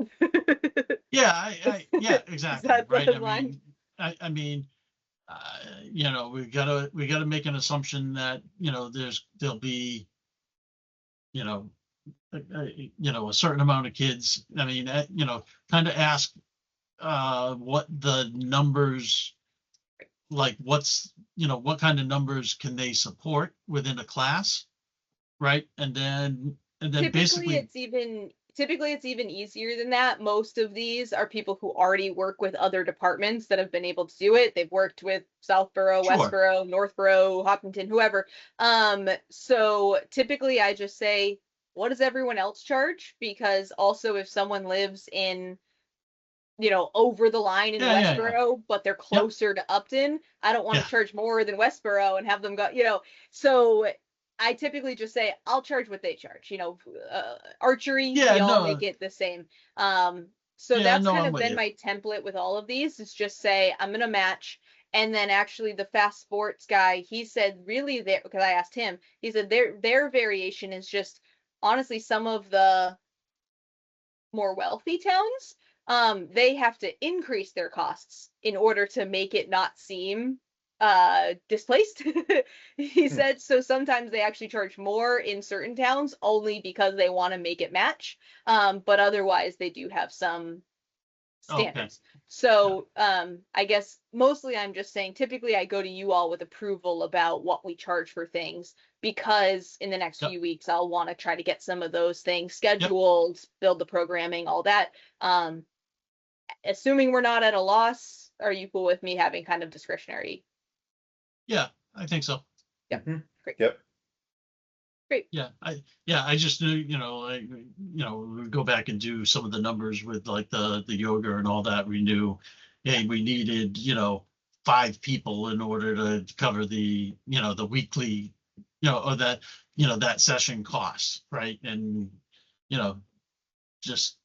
Yeah, yeah, exactly. Right. I mean, we gotta make an assumption that, there'll be, a certain amount of kids. I mean, kind of ask what the numbers, like what kind of numbers can they support within a class, right? And then basically typically it's even easier than that. Most of these are people who already work with other departments that have been able to do it. They've worked with Southborough, Sure. Westborough, Northborough, Hopkinton, whoever. So typically I just say, what does everyone else charge? Because also if someone lives in, over the line in Westborough, but they're closer to Upton, I don't want to charge more than Westborough and have them go, so I typically just say, I'll charge what they charge, archery, we all make it the same. So that's kind of been my template with all of these, is just say, I'm going to match. And then actually the fast sports guy, he said really there, because I asked him, he said their variation is just honestly some of the more wealthy towns, they have to increase their costs in order to make it not seem displaced. He said so sometimes they actually charge more in certain towns only because they want to make it match, but otherwise they do have some standards. Okay. So I guess mostly I'm just saying typically I go to you all with approval about what we charge for things, because in the next few weeks I'll want to try to get some of those things scheduled, build the programming, all that. Assuming we're not at a loss, are you cool with me having kind of discretionary? Yeah, I think so. Yeah. Mm-hmm. Great. Yep. Great. Yeah, I just knew, we go back and do some of the numbers with like the yoga and all that. We knew, hey, we needed, 5 people in order to cover the, the weekly, or that, that session costs, right? And, just,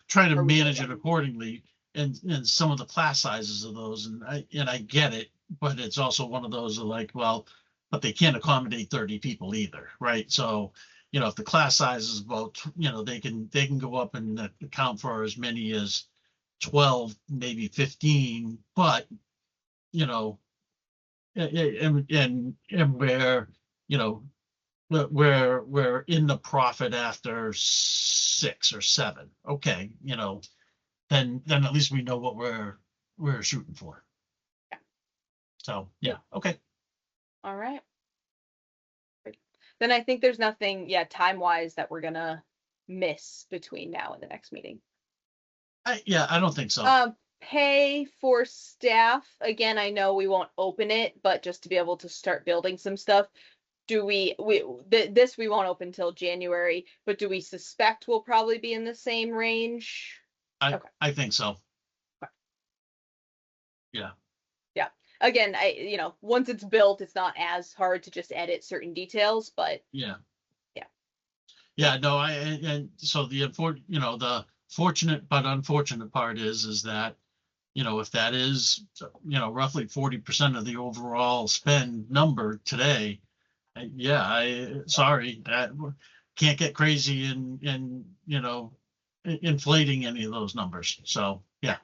try to manage it accordingly, and some of the class sizes of those, and I get it, but it's also one of those of like, well, but they can't accommodate 30 people either, right? So, if the class size is about, they can go up and account for as many as 12, maybe 15, but, and where, we're in the profit after 6 or 7. Okay, then at least we know what we're shooting for. Yeah. So yeah, okay. All right. Then I think there's nothing, time-wise that we're gonna miss between now and the next meeting. I don't think so. Pay for staff, again, I know we won't open it, but just to be able to start building some stuff. Do this we won't open till January, but do we suspect we'll probably be in the same range? I think so. Okay. Yeah. Yeah. Again, once it's built, it's not as hard to just edit certain details, but yeah. Yeah. No, and so the fortunate but unfortunate part is that, if that is, roughly 40% of the overall spend number today, sorry, that can't get crazy in inflating any of those numbers. So yeah.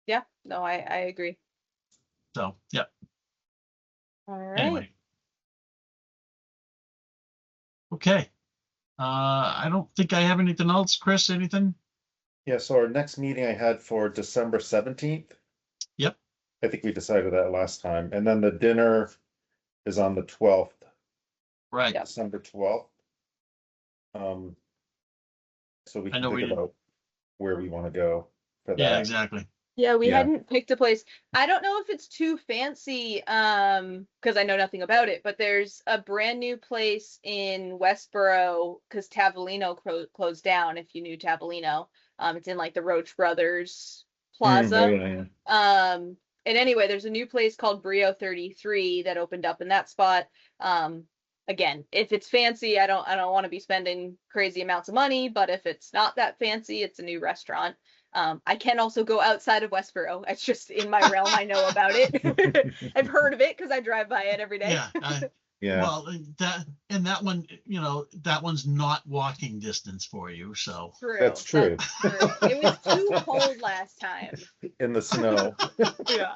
Yeah, no, I agree. So yeah. All right. Anyway. Okay. I don't think I have anything else. Chris, anything? Yeah, so our next meeting I had for December 17th. Yep. I think we decided that last time. And then the dinner is on the 12th. Right. December 12th. So we can think about where we want to go for that. Yeah, exactly. Yeah, we hadn't picked a place. I don't know if it's too fancy, because I know nothing about it, but there's a brand new place in Westborough, because Tavolino closed down, if you knew Tavolino. It's in like the Roach Brothers Plaza. And anyway, there's a new place called Brio 33 that opened up in that spot. Again, if it's fancy, I don't want to be spending crazy amounts of money, but if it's not that fancy, it's a new restaurant. I can also go outside of Westborough. It's just in my realm. I know about it. I've heard of it because I drive by it every day. Yeah, Yeah, Well, that one, that one's not walking distance for you, so. True. that's true. True. It was too cold last time. In the snow. Yeah.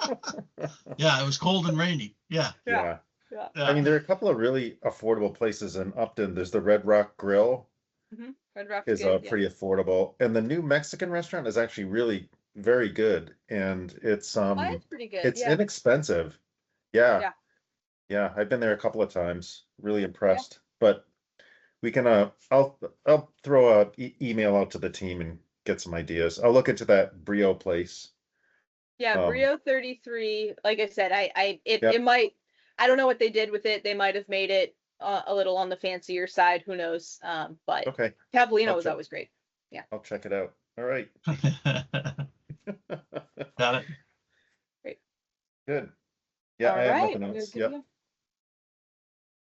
Yeah, it was cold and rainy. Yeah. Yeah. Yeah. I mean, there are a couple of really affordable places in Upton. There's the Red Rock Grill Red Rock's is good. Yeah. pretty affordable, and the new Mexican restaurant is actually really very good, and it's Mine's pretty good. it's Yeah. inexpensive. Yeah. Yeah. Yeah, I've been there a couple of times. Really impressed. But we can I'll throw a email out to the team and get some ideas. I'll look into that Brio place. Yeah, Brio 33. Like I said, Yep. it might. I don't know what they did with it. They might have made it a little on the fancier side. Who knows? But Okay, Cavallino was check. always great. I'll check it out. All right. Got it. Great. Good. Yeah, All I have right. nothing We're else. good to Yep. go.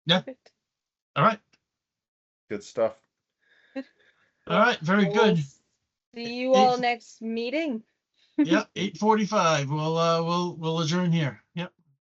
Yeah. Perfect. All right. Good stuff. All right. Very We'll good. See you all Eight- next meeting. Yep. 8:45. We'll adjourn here. Yep.